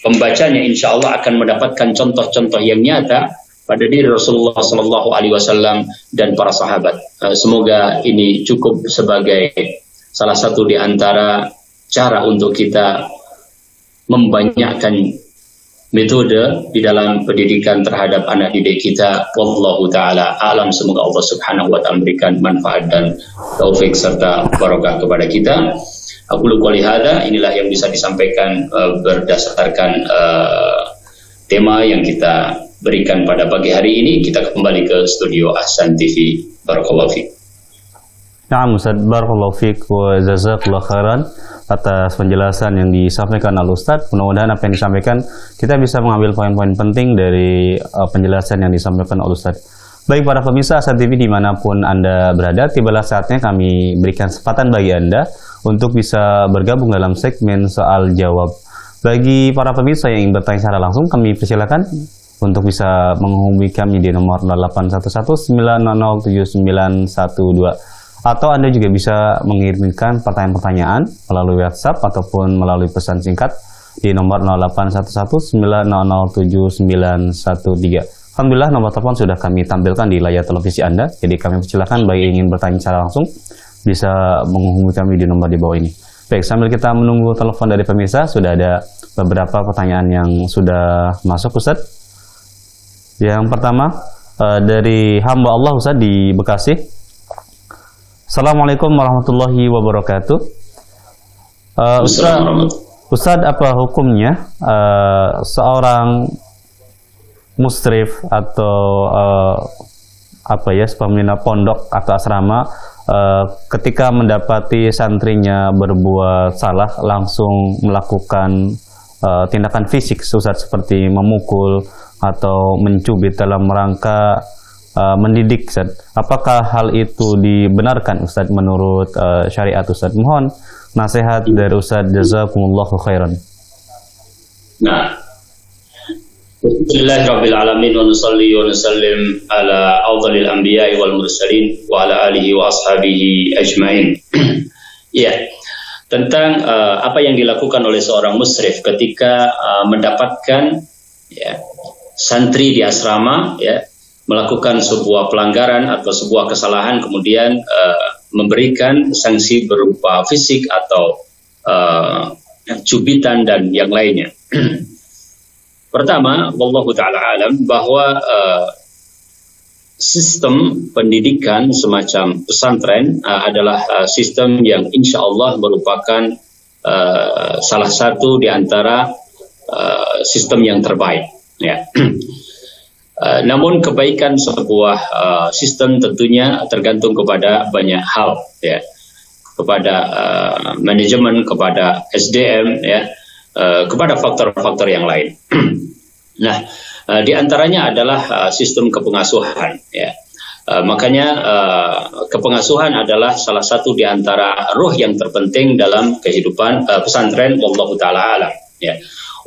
pembacanya insya Allah akan mendapatkan contoh-contoh yang nyata pada diri Rasulullah Sallallahu Alaihi Wasallam dan para sahabat. Semoga ini cukup sebagai salah satu di antara cara untuk kita membanyakkan metode di dalam pendidikan terhadap anak didik kita. Wallahu taala alam. Semoga Allah Subhanahu wa taala memberikan manfaat dan taufik serta barokah kepada kita. Aku qouli hada, inilah yang bisa disampaikan berdasarkan tema yang kita berikan pada pagi hari ini. Kita kembali ke studio Ahsan TV. Barakallahu fiik. Na'am Ustaz, barakallahu fiik wa jazakallahu khairan atas penjelasan yang disampaikan oleh Ustaz. Mudah-mudahan apa yang disampaikan kita bisa mengambil poin-poin penting dari penjelasan yang disampaikan oleh Ustaz. Baik para pemirsa Ahsan TV dimanapun Anda berada, tibalah saatnya kami berikan kesempatan bagi Anda untuk bisa bergabung dalam segmen soal jawab. Bagi para pemirsa yang ingin bertanya secara langsung, kami persilakan untuk bisa menghubungi kami di nomor 081190079112. Atau Anda juga bisa mengirimkan pertanyaan-pertanyaan melalui WhatsApp ataupun melalui pesan singkat di nomor 0811900913. Alhamdulillah nomor telepon sudah kami tampilkan di layar televisi Anda. Jadi kami persilakan bagi yang ingin bertanya secara langsung bisa menghubungi kami di nomor di bawah ini. Baik, sambil kita menunggu telepon dari pemirsa, sudah ada beberapa pertanyaan yang sudah masuk, Ustaz. Yang pertama dari hamba Allah, Ustaz, di Bekasi. Assalamualaikum warahmatullahi wabarakatuh. Ustaz, apa hukumnya seorang musrif atau pembina pondok atau asrama ketika mendapati santrinya berbuat salah langsung melakukan tindakan fisik, Ustaz, seperti memukul atau mencubit dalam rangka mendidik, Ustaz. Apakah hal itu dibenarkan, Ustaz, menurut syariat, Ustaz? Mohon nasihat dari Ustaz. Jazakumullahu khairan. Nah, Bismillahirabbil alamin wa nusalli wa nusallim ala afdhalil anbiya'i wal mursalin wa ala alihi wa ashabihi ajmain. Ya, tentang apa yang dilakukan oleh seorang musyrif ketika mendapatkan ya, santri di asrama ya, melakukan sebuah pelanggaran atau sebuah kesalahan, kemudian memberikan sanksi berupa fisik atau cubitan dan yang lainnya. Pertama, wallahu ta'ala alam, bahwa sistem pendidikan semacam pesantren adalah sistem yang insya Allah merupakan salah satu di antara sistem yang terbaik. Ya. Namun kebaikan sebuah sistem tentunya tergantung kepada banyak hal, ya, kepada manajemen, kepada SDM, ya, kepada faktor-faktor yang lain. Nah, di antaranya adalah sistem kepengasuhan. Ya. Makanya kepengasuhan adalah salah satu di antara ruh yang terpenting dalam kehidupan pesantren. Wallahu ta'ala alam. Ya.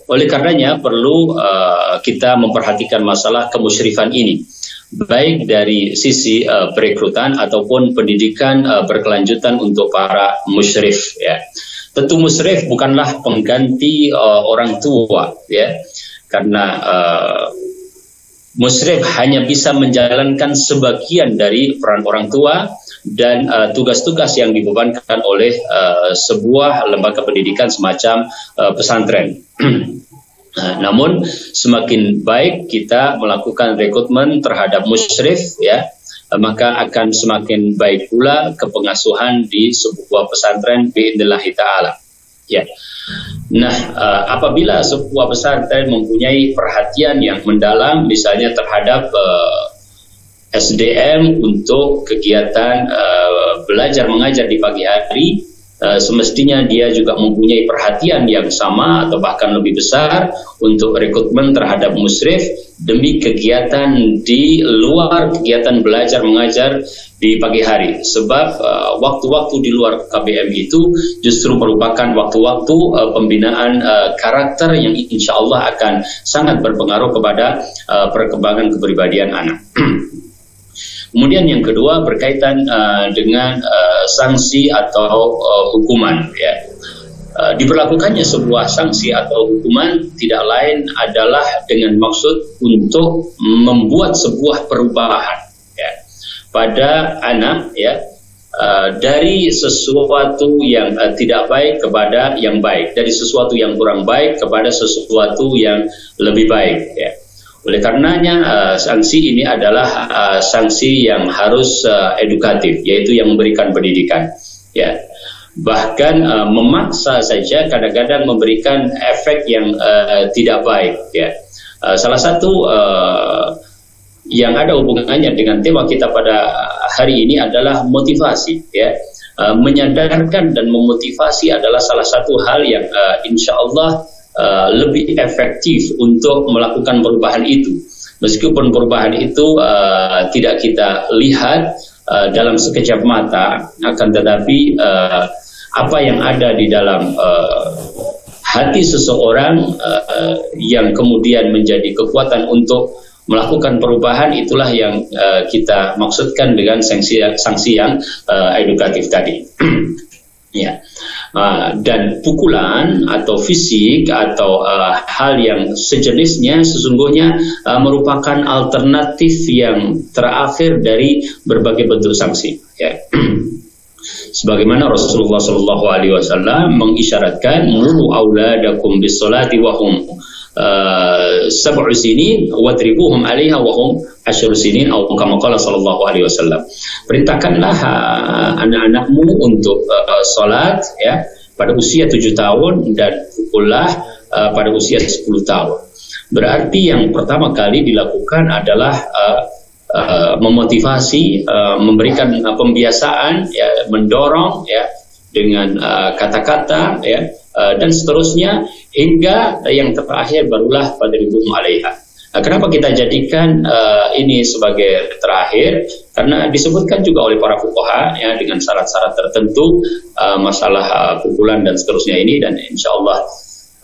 Oleh karenanya perlu kita memperhatikan masalah kemusyrifan ini, baik dari sisi perekrutan ataupun pendidikan berkelanjutan untuk para musyrif. Ya. Tentu musyrif bukanlah pengganti orang tua, ya, karena musyrif hanya bisa menjalankan sebagian dari peran orang tua dan tugas-tugas yang dibebankan oleh sebuah lembaga pendidikan semacam pesantren. Namun semakin baik kita melakukan rekrutmen terhadap musyrif, ya, maka akan semakin baik pula kepengasuhan di sebuah pesantren biidznillah ta'ala. Ya. Nah, apabila sebuah pesantren mempunyai perhatian yang mendalam, misalnya terhadap SDM untuk kegiatan belajar mengajar di pagi hari, semestinya dia juga mempunyai perhatian yang sama atau bahkan lebih besar untuk rekrutmen terhadap musyrif demi kegiatan di luar kegiatan belajar mengajar di pagi hari. Sebab waktu-waktu di luar KBM itu justru merupakan waktu-waktu pembinaan karakter yang insya Allah akan sangat berpengaruh kepada perkembangan kepribadian anak. Kemudian yang kedua berkaitan dengan sanksi atau hukuman. Ya. Diberlakukannya sebuah sanksi atau hukuman tidak lain adalah dengan maksud untuk membuat sebuah perubahan, ya, pada anak, ya, dari sesuatu yang tidak baik kepada yang baik, dari sesuatu yang kurang baik kepada sesuatu yang lebih baik. Ya. Oleh karenanya sanksi ini adalah sanksi yang harus edukatif, yaitu yang memberikan pendidikan. Ya. Bahkan memaksa saja kadang-kadang memberikan efek yang tidak baik. Ya. Salah satu yang ada hubungannya dengan tema kita pada hari ini adalah motivasi. Ya. Menyadarkan dan memotivasi adalah salah satu hal yang insya Allah lebih efektif untuk melakukan perubahan itu. Meskipun perubahan itu tidak kita lihat dalam sekejap mata, akan tetapi apa yang ada di dalam hati seseorang yang kemudian menjadi kekuatan untuk melakukan perubahan, itulah yang kita maksudkan dengan sanksi yang edukatif tadi. Ya. Dan pukulan atau fisik atau hal yang sejenisnya sesungguhnya merupakan alternatif yang terakhir dari berbagai bentuk sanksi. Ya. Sebagaimana Rasulullah SAW mengisyaratkan muru auladakum bis-salati wa hum sab'u sinin wadribuhum 'alaiha wa hum asyru sinin atau kama qala sallallahu alaihi wasallam. Perintahkanlah anak-anakmu untuk salat, ya, pada usia 7 tahun dan pukullah pada usia 10 tahun. Berarti yang pertama kali dilakukan adalah memotivasi, memberikan pembiasaan, ya, mendorong, ya, dengan kata-kata, ya, dan seterusnya hingga yang terakhir barulah fadribuhum 'alaiha. Kenapa kita jadikan ini sebagai terakhir? Karena disebutkan juga oleh para fuqaha, ya, dengan syarat-syarat tertentu masalah pukulan dan seterusnya ini, dan insya Allah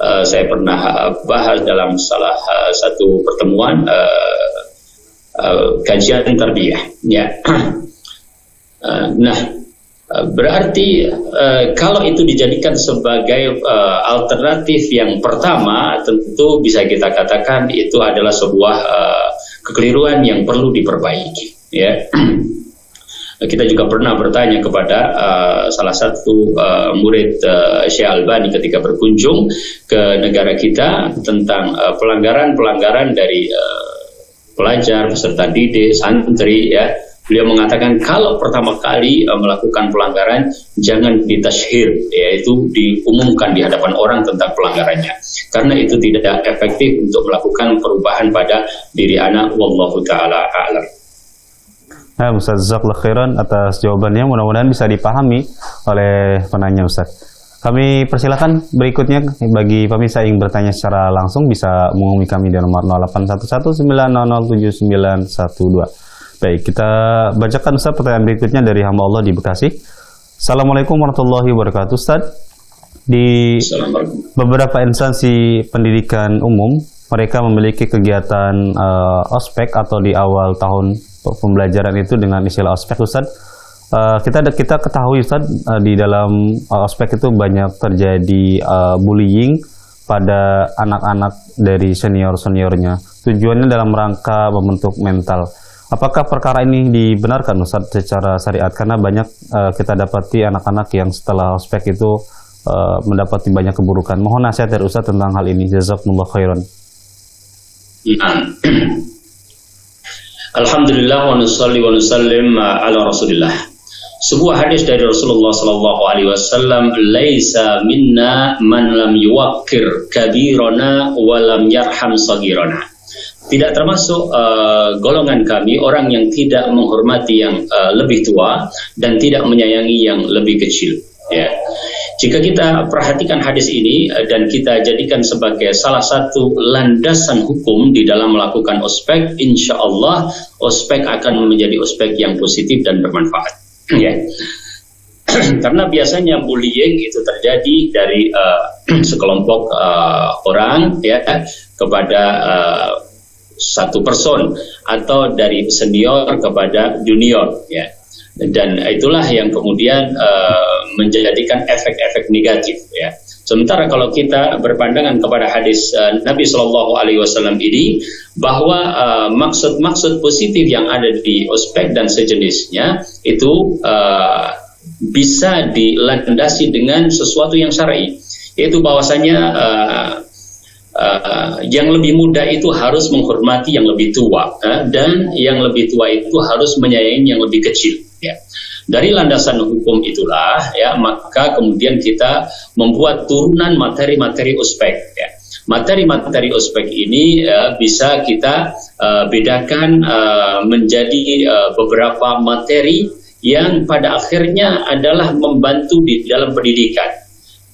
saya pernah bahas dalam salah satu pertemuan kajian tarbiyah, ya. Nah, berarti kalau itu dijadikan sebagai alternatif yang pertama, tentu bisa kita katakan itu adalah sebuah kekeliruan yang perlu diperbaiki, ya. Kita juga pernah bertanya kepada salah satu murid Syekh Albani ketika berkunjung ke negara kita tentang pelanggaran-pelanggaran dari pelajar, peserta didik, santri, ya. Beliau mengatakan kalau pertama kali melakukan pelanggaran jangan ditashhir, yaitu diumumkan di hadapan orang tentang pelanggarannya, karena itu tidak efektif untuk melakukan perubahan pada diri anak. Wallahu taala a'lam. Nah, Ustaz, jazakallahu khairan atas jawabannya, mudah-mudahan bisa dipahami oleh penanya, Ustaz. Kami persilakan berikutnya bagi pemirsa yang bertanya secara langsung bisa menghubungi kami di nomor 081190079112. Baik, kita bacakan, Ustaz, pertanyaan berikutnya dari hamba Allah di Bekasi. Assalamualaikum warahmatullahi wabarakatuh, Ustaz. Di beberapa instansi pendidikan umum, mereka memiliki kegiatan ospek atau di awal tahun pembelajaran itu dengan istilah ospek, Ustaz. Kita ketahui, Ustaz, di dalam ospek itu banyak terjadi bullying pada anak-anak dari senior-seniornya. Tujuannya dalam rangka membentuk mental. Apakah perkara ini dibenarkan, Ustaz, secara syariat? Karena banyak kita dapati anak-anak yang setelah ospek itu mendapati banyak keburukan. Mohon nasihat dari Ustaz tentang hal ini. Jazakumullah khairan. Alhamdulillah wa nusalli wa nusallim ala Rasulillah. Sebuah hadis dari Rasulullah sallallahu alaihi wasallam, "Laisa minna man lam yuwaqqir kabirana wa lam yarham saghirana." Tidak termasuk golongan kami orang yang tidak menghormati yang lebih tua dan tidak menyayangi yang lebih kecil, ya. Jika kita perhatikan hadis ini dan kita jadikan sebagai salah satu landasan hukum di dalam melakukan ospek, insya Allah ospek akan menjadi ospek yang positif dan bermanfaat, ya. Karena biasanya bullying itu terjadi dari sekelompok orang, ya, kepada satu person atau dari senior kepada junior, ya. Dan itulah yang kemudian menjadikan efek-efek negatif, ya. Sementara kalau kita berpandangan kepada hadis Nabi Shallallahu Alaihi Wasallam ini, bahwa maksud-maksud positif yang ada di ospek dan sejenisnya itu bisa dilandasi dengan sesuatu yang syar'i, yaitu bahwasanya yang lebih muda itu harus menghormati yang lebih tua, dan yang lebih tua itu harus menyayangi yang lebih kecil, ya. Dari landasan hukum itulah, ya, maka kemudian kita membuat turunan materi-materi ospek, ya. Materi-materi ospek ini bisa kita bedakan menjadi beberapa materi yang pada akhirnya adalah membantu di dalam pendidikan.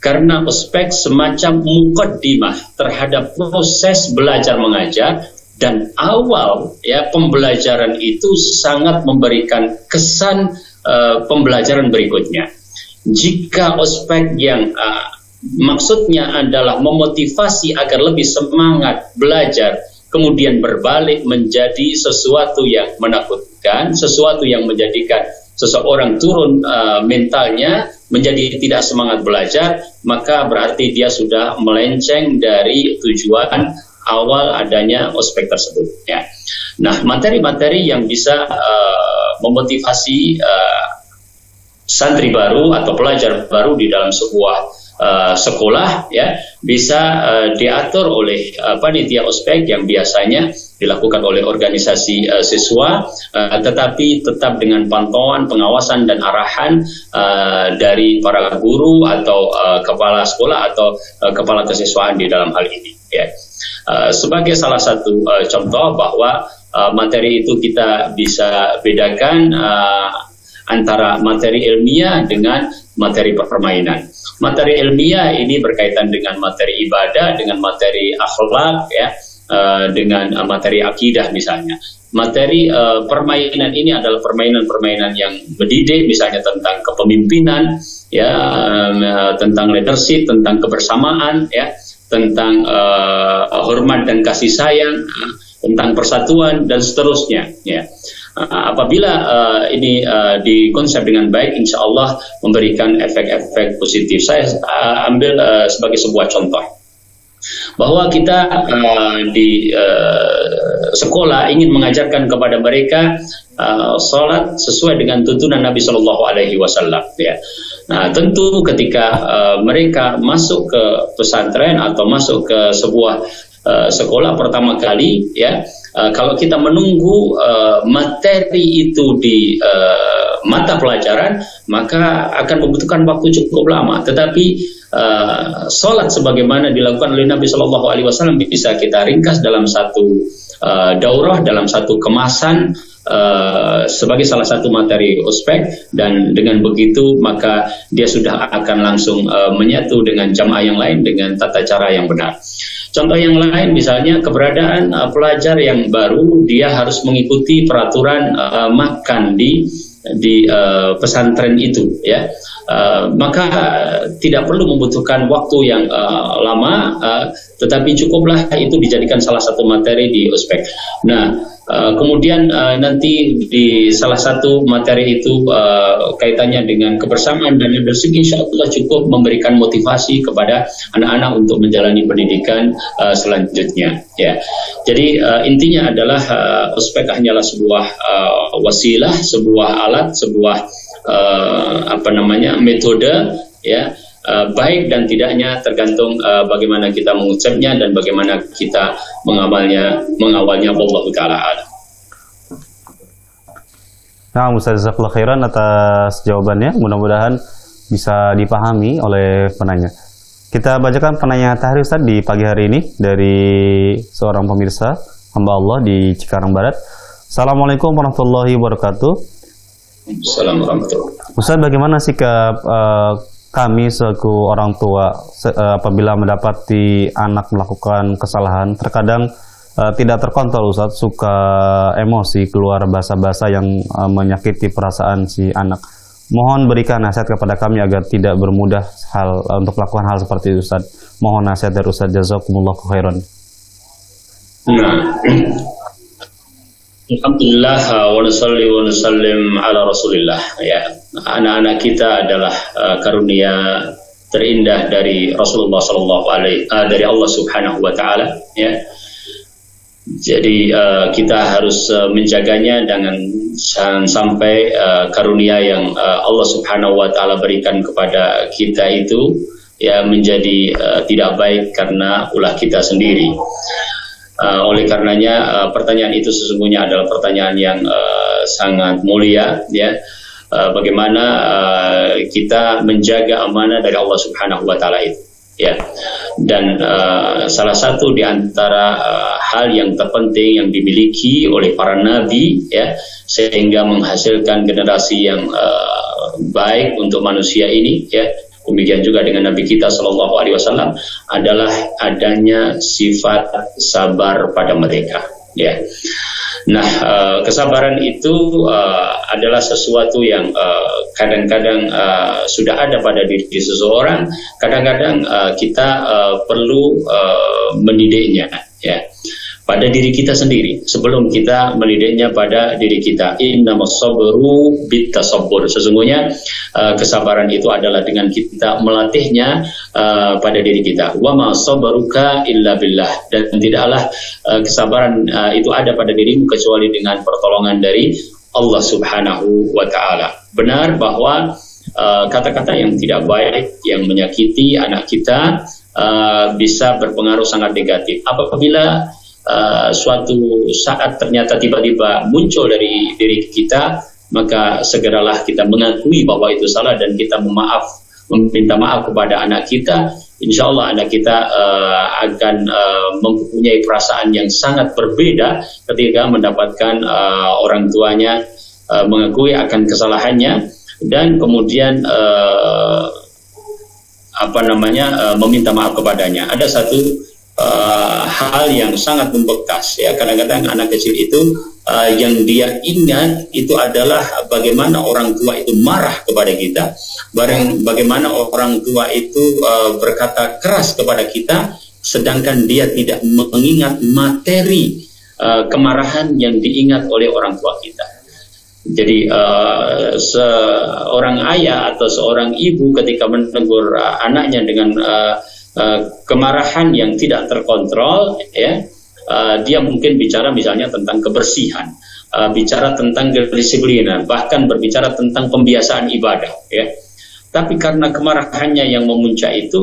Karena ospek semacam muqaddimah terhadap proses belajar mengajar, dan awal, ya, pembelajaran itu sangat memberikan kesan pembelajaran berikutnya. Jika ospek yang maksudnya adalah memotivasi agar lebih semangat belajar, kemudian berbalik menjadi sesuatu yang menakutkan, sesuatu yang menjadikan seseorang turun mentalnya, menjadi tidak semangat belajar, maka berarti dia sudah melenceng dari tujuan awal adanya ospek tersebut, ya. Nah, materi-materi yang bisa memotivasi santri baru atau pelajar baru di dalam sebuah sekolah, ya, bisa diatur oleh panitia ospek yang biasanya dilakukan oleh organisasi siswa, tetapi tetap dengan pantauan, pengawasan dan arahan dari para guru atau kepala sekolah atau kepala kesiswaan di dalam hal ini, ya. Sebagai salah satu contoh bahwa materi itu kita bisa bedakan antara materi ilmiah dengan materi permainan. Materi ilmiah ini berkaitan dengan materi ibadah, dengan materi akhlak, ya, dengan materi akidah misalnya. Materi permainan ini adalah permainan-permainan yang mendidik, misalnya tentang kepemimpinan, ya, tentang leadership, tentang kebersamaan, ya. tentang hormat dan kasih sayang, tentang persatuan dan seterusnya. Ya. Apabila ini dikonsep dengan baik, insya Allah memberikan efek-efek positif. Saya ambil sebagai sebuah contoh bahwa kita di sekolah ingin mengajarkan kepada mereka salat sesuai dengan tuntunan Nabi Shallallahu Alaihi Wasallam. Ya. Nah, tentu ketika mereka masuk ke pesantren atau masuk ke sebuah sekolah pertama kali, ya, kalau kita menunggu materi itu di mata pelajaran, maka akan membutuhkan waktu cukup lama. Tetapi sholat sebagaimana dilakukan oleh Nabi Shallallahu Alaihi Wasallam bisa kita ringkas dalam satu daurah, dalam satu kemasan, sebagai salah satu materi ospek, dan dengan begitu maka dia sudah akan langsung menyatu dengan jamaah yang lain dengan tata cara yang benar. Contoh yang lain misalnya keberadaan pelajar yang baru, dia harus mengikuti peraturan makan di pesantren itu, ya. Maka tidak perlu membutuhkan waktu yang lama, tetapi cukuplah itu dijadikan salah satu materi di ospek. Nah, kemudian nanti di salah satu materi itu kaitannya dengan kebersamaan dan leadership, insya Allah cukup memberikan motivasi kepada anak-anak untuk menjalani pendidikan selanjutnya. Ya, jadi intinya adalah ospek hanyalah sebuah wasilah, sebuah alat, sebuah metode, ya. Baik dan tidaknya tergantung bagaimana kita mengucapnya dan bagaimana kita mengawalnya. Wallahu taala a'lam. Nah, Ustaz, jazakallahu khairan atas jawabannya. Mudah-mudahan bisa dipahami oleh penanya. Kita bacakan penanya tahrir, Ustaz, di pagi hari ini dari seorang pemirsa hamba Allah di Cikarang Barat. Assalamualaikum warahmatullahi wabarakatuh. Assalamualaikum warahmatullahi wabarakatuh. Ustaz, bagaimana sikap kami selaku orang tua apabila mendapati anak melakukan kesalahan? Terkadang tidak terkontrol, Ustaz, suka emosi, keluar bahasa-bahasa yang menyakiti perasaan si anak. Mohon berikan nasihat kepada kami agar tidak bermudah untuk melakukan hal seperti itu, Ustaz. Mohon nasihat dari Ustaz. Jazakumullahu khairan. Nah, alhamdulillah wa nusalli wa nusallim ala Rasulillah. Ya, anak-anak kita adalah karunia terindah dari Rasulullah dari Allah Subhanahu wa taala, ya. Jadi kita harus menjaganya jangan sampai karunia yang Allah Subhanahu wa taala berikan kepada kita itu ya menjadi tidak baik karena ulah kita sendiri. Oleh karenanya pertanyaan itu sesungguhnya adalah pertanyaan yang sangat mulia, ya. Bagaimana kita menjaga amanah dari Allah Subhanahu wa taala itu, ya. Dan salah satu di antara hal yang terpenting yang dimiliki oleh para nabi, ya, sehingga menghasilkan generasi yang baik untuk manusia ini, ya. Demikian juga dengan Nabi kita Shallallahu Alaihi Wasallam adalah adanya sifat sabar pada mereka, ya. Nah, kesabaran itu adalah sesuatu yang kadang-kadang sudah ada pada diri seseorang. Kadang-kadang kita perlu mendidiknya, ya, pada diri kita sendiri sebelum kita mendidiknya pada diri kita. Innamas sabru bitasabbur. Sesungguhnya kesabaran itu adalah dengan kita melatihnya pada diri kita. Wa ma sabruka illa billah. Dan tidaklah kesabaran itu ada pada dirimu kecuali dengan pertolongan dari Allah Subhanahu wa taala. Benar bahwa kata-kata yang tidak baik yang menyakiti anak kita bisa berpengaruh sangat negatif. Apabila suatu saat ternyata tiba-tiba muncul dari diri kita, maka segeralah kita mengakui bahwa itu salah dan kita meminta maaf kepada anak kita. Insya Allah anak kita akan mempunyai perasaan yang sangat berbeda ketika mendapatkan orang tuanya mengakui akan kesalahannya dan kemudian meminta maaf kepadanya. Ada satu hal yang sangat membekas, ya. Kadang-kadang anak kecil itu yang dia ingat itu adalah bagaimana orang tua itu marah kepada kita, bagaimana orang tua itu berkata keras kepada kita, sedangkan dia tidak mengingat materi kemarahan yang diingat oleh orang tua kita. Jadi seorang ayah atau seorang ibu ketika menegur anaknya dengan kemarahan yang tidak terkontrol, ya, dia mungkin bicara misalnya tentang kebersihan, bicara tentang kedisiplinan, bahkan berbicara tentang pembiasaan ibadah, ya. Tapi karena kemarahannya yang memuncak itu,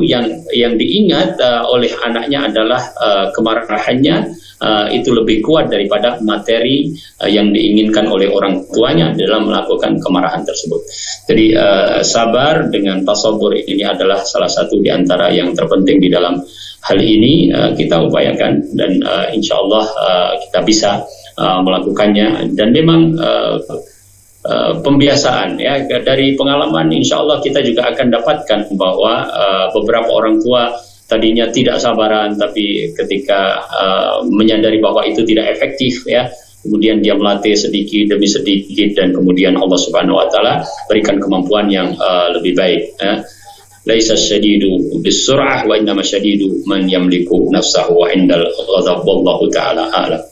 yang diingat oleh anaknya adalah kemarahannya itu lebih kuat daripada materi yang diinginkan oleh orang tuanya dalam melakukan kemarahan tersebut. Jadi sabar dengan tasabur ini adalah salah satu di antara yang terpenting di dalam hal ini. Kita upayakan dan insya Allah kita bisa melakukannya. Dan memang pembiasaan, ya, dari pengalaman insya Allah kita juga akan dapatkan bahwa beberapa orang tua tadinya tidak sabaran, tapi ketika menyadari bahwa itu tidak efektif, ya, kemudian dia melatih sedikit demi sedikit, dan kemudian Allah Subhanahu wa taala berikan kemampuan yang lebih baik, ya. Laisa syadidu bisur'ah wa innama syadidu man yamliku nafsahu wa indal ghadab, wallahu taala a'lam.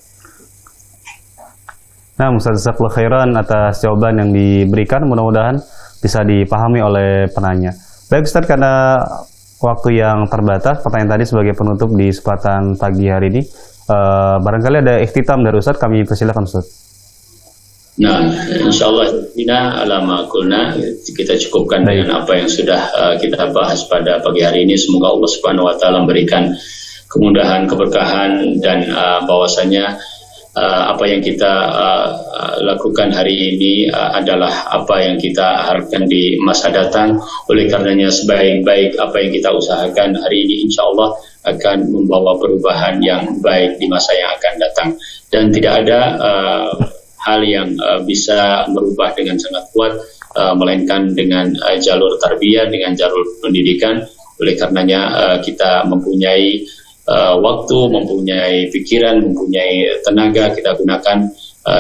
Nah, Ustaz, jazakallahu khairan atas jawaban yang diberikan, mudah-mudahan bisa dipahami oleh penanya. Baik Ustaz, karena waktu yang terbatas, pertanyaan tadi sebagai penutup di kesempatan pagi hari ini, barangkali ada ikhtitam dari Ustaz, kami persilakan Ustaz. Nah, insyaallah alama kulna, kita cukupkan dengan apa yang sudah kita bahas pada pagi hari ini. Semoga Allah Subhanahu wa taala memberikan kemudahan, keberkahan, dan bahwasanya apa yang kita lakukan hari ini adalah apa yang kita harapkan di masa datang. Oleh karenanya sebaik-baik apa yang kita usahakan hari ini insya Allah akan membawa perubahan yang baik di masa yang akan datang. Dan tidak ada hal yang bisa merubah dengan sangat kuat melainkan dengan jalur tarbiyah, dengan jalur pendidikan. Oleh karenanya kita mempunyai waktu, mempunyai pikiran, mempunyai tenaga, kita gunakan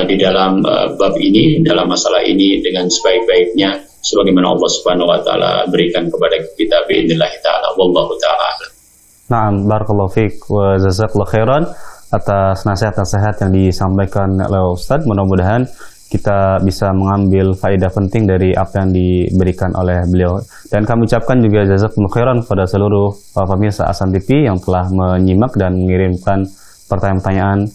di dalam bab ini, dalam masalah ini dengan sebaik-baiknya sebagaimana Allah Subhanahu wa taala berikan kepada kita biidznillah taala, wallahu taala. Naam, barakallahu fiik wa jazakallahu khairan atas nasihat-nasihat yang disampaikan oleh Ustaz. Mudah-mudahan kita bisa mengambil faedah penting dari apa yang diberikan oleh beliau. Dan kami ucapkan juga jazakumullah khairan kepada seluruh pemirsa Ahsan TV yang telah menyimak dan mengirimkan pertanyaan-pertanyaan.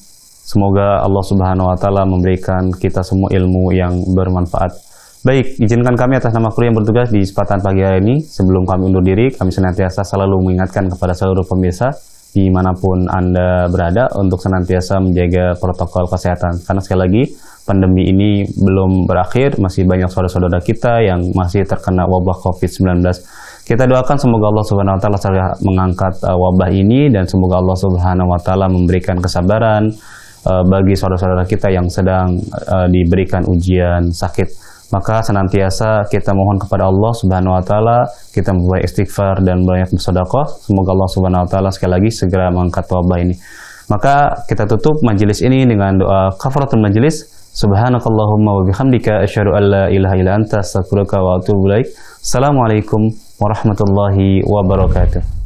Semoga Allah Subhanahu wa taala memberikan kita semua ilmu yang bermanfaat. Baik, izinkan kami atas nama kru yang bertugas di kesempatan pagi hari ini, sebelum kami undur diri, kami senantiasa selalu mengingatkan kepada seluruh pemirsa dimanapun Anda berada untuk senantiasa menjaga protokol kesehatan. Karena sekali lagi, pandemi ini belum berakhir, masih banyak saudara-saudara kita yang masih terkena wabah COVID-19. Kita doakan semoga Allah Subhanahu wa taala segera mengangkat wabah ini, dan semoga Allah Subhanahu wa taala memberikan kesabaran bagi saudara-saudara kita yang sedang diberikan ujian sakit. Maka senantiasa kita mohon kepada Allah Subhanahu wa taala, kita membuat istighfar dan banyak bersedekah. Semoga Allah Subhanahu wa taala sekali lagi segera mengangkat wabah ini. Maka kita tutup majelis ini dengan doa kafaratul majelis. Subhanakallahumma wa bihamdika asyhadu an la ilaha illa anta astaghfiruka wa atubu ilaik. Assalamualaikum warahmatullahi wabarakatuh.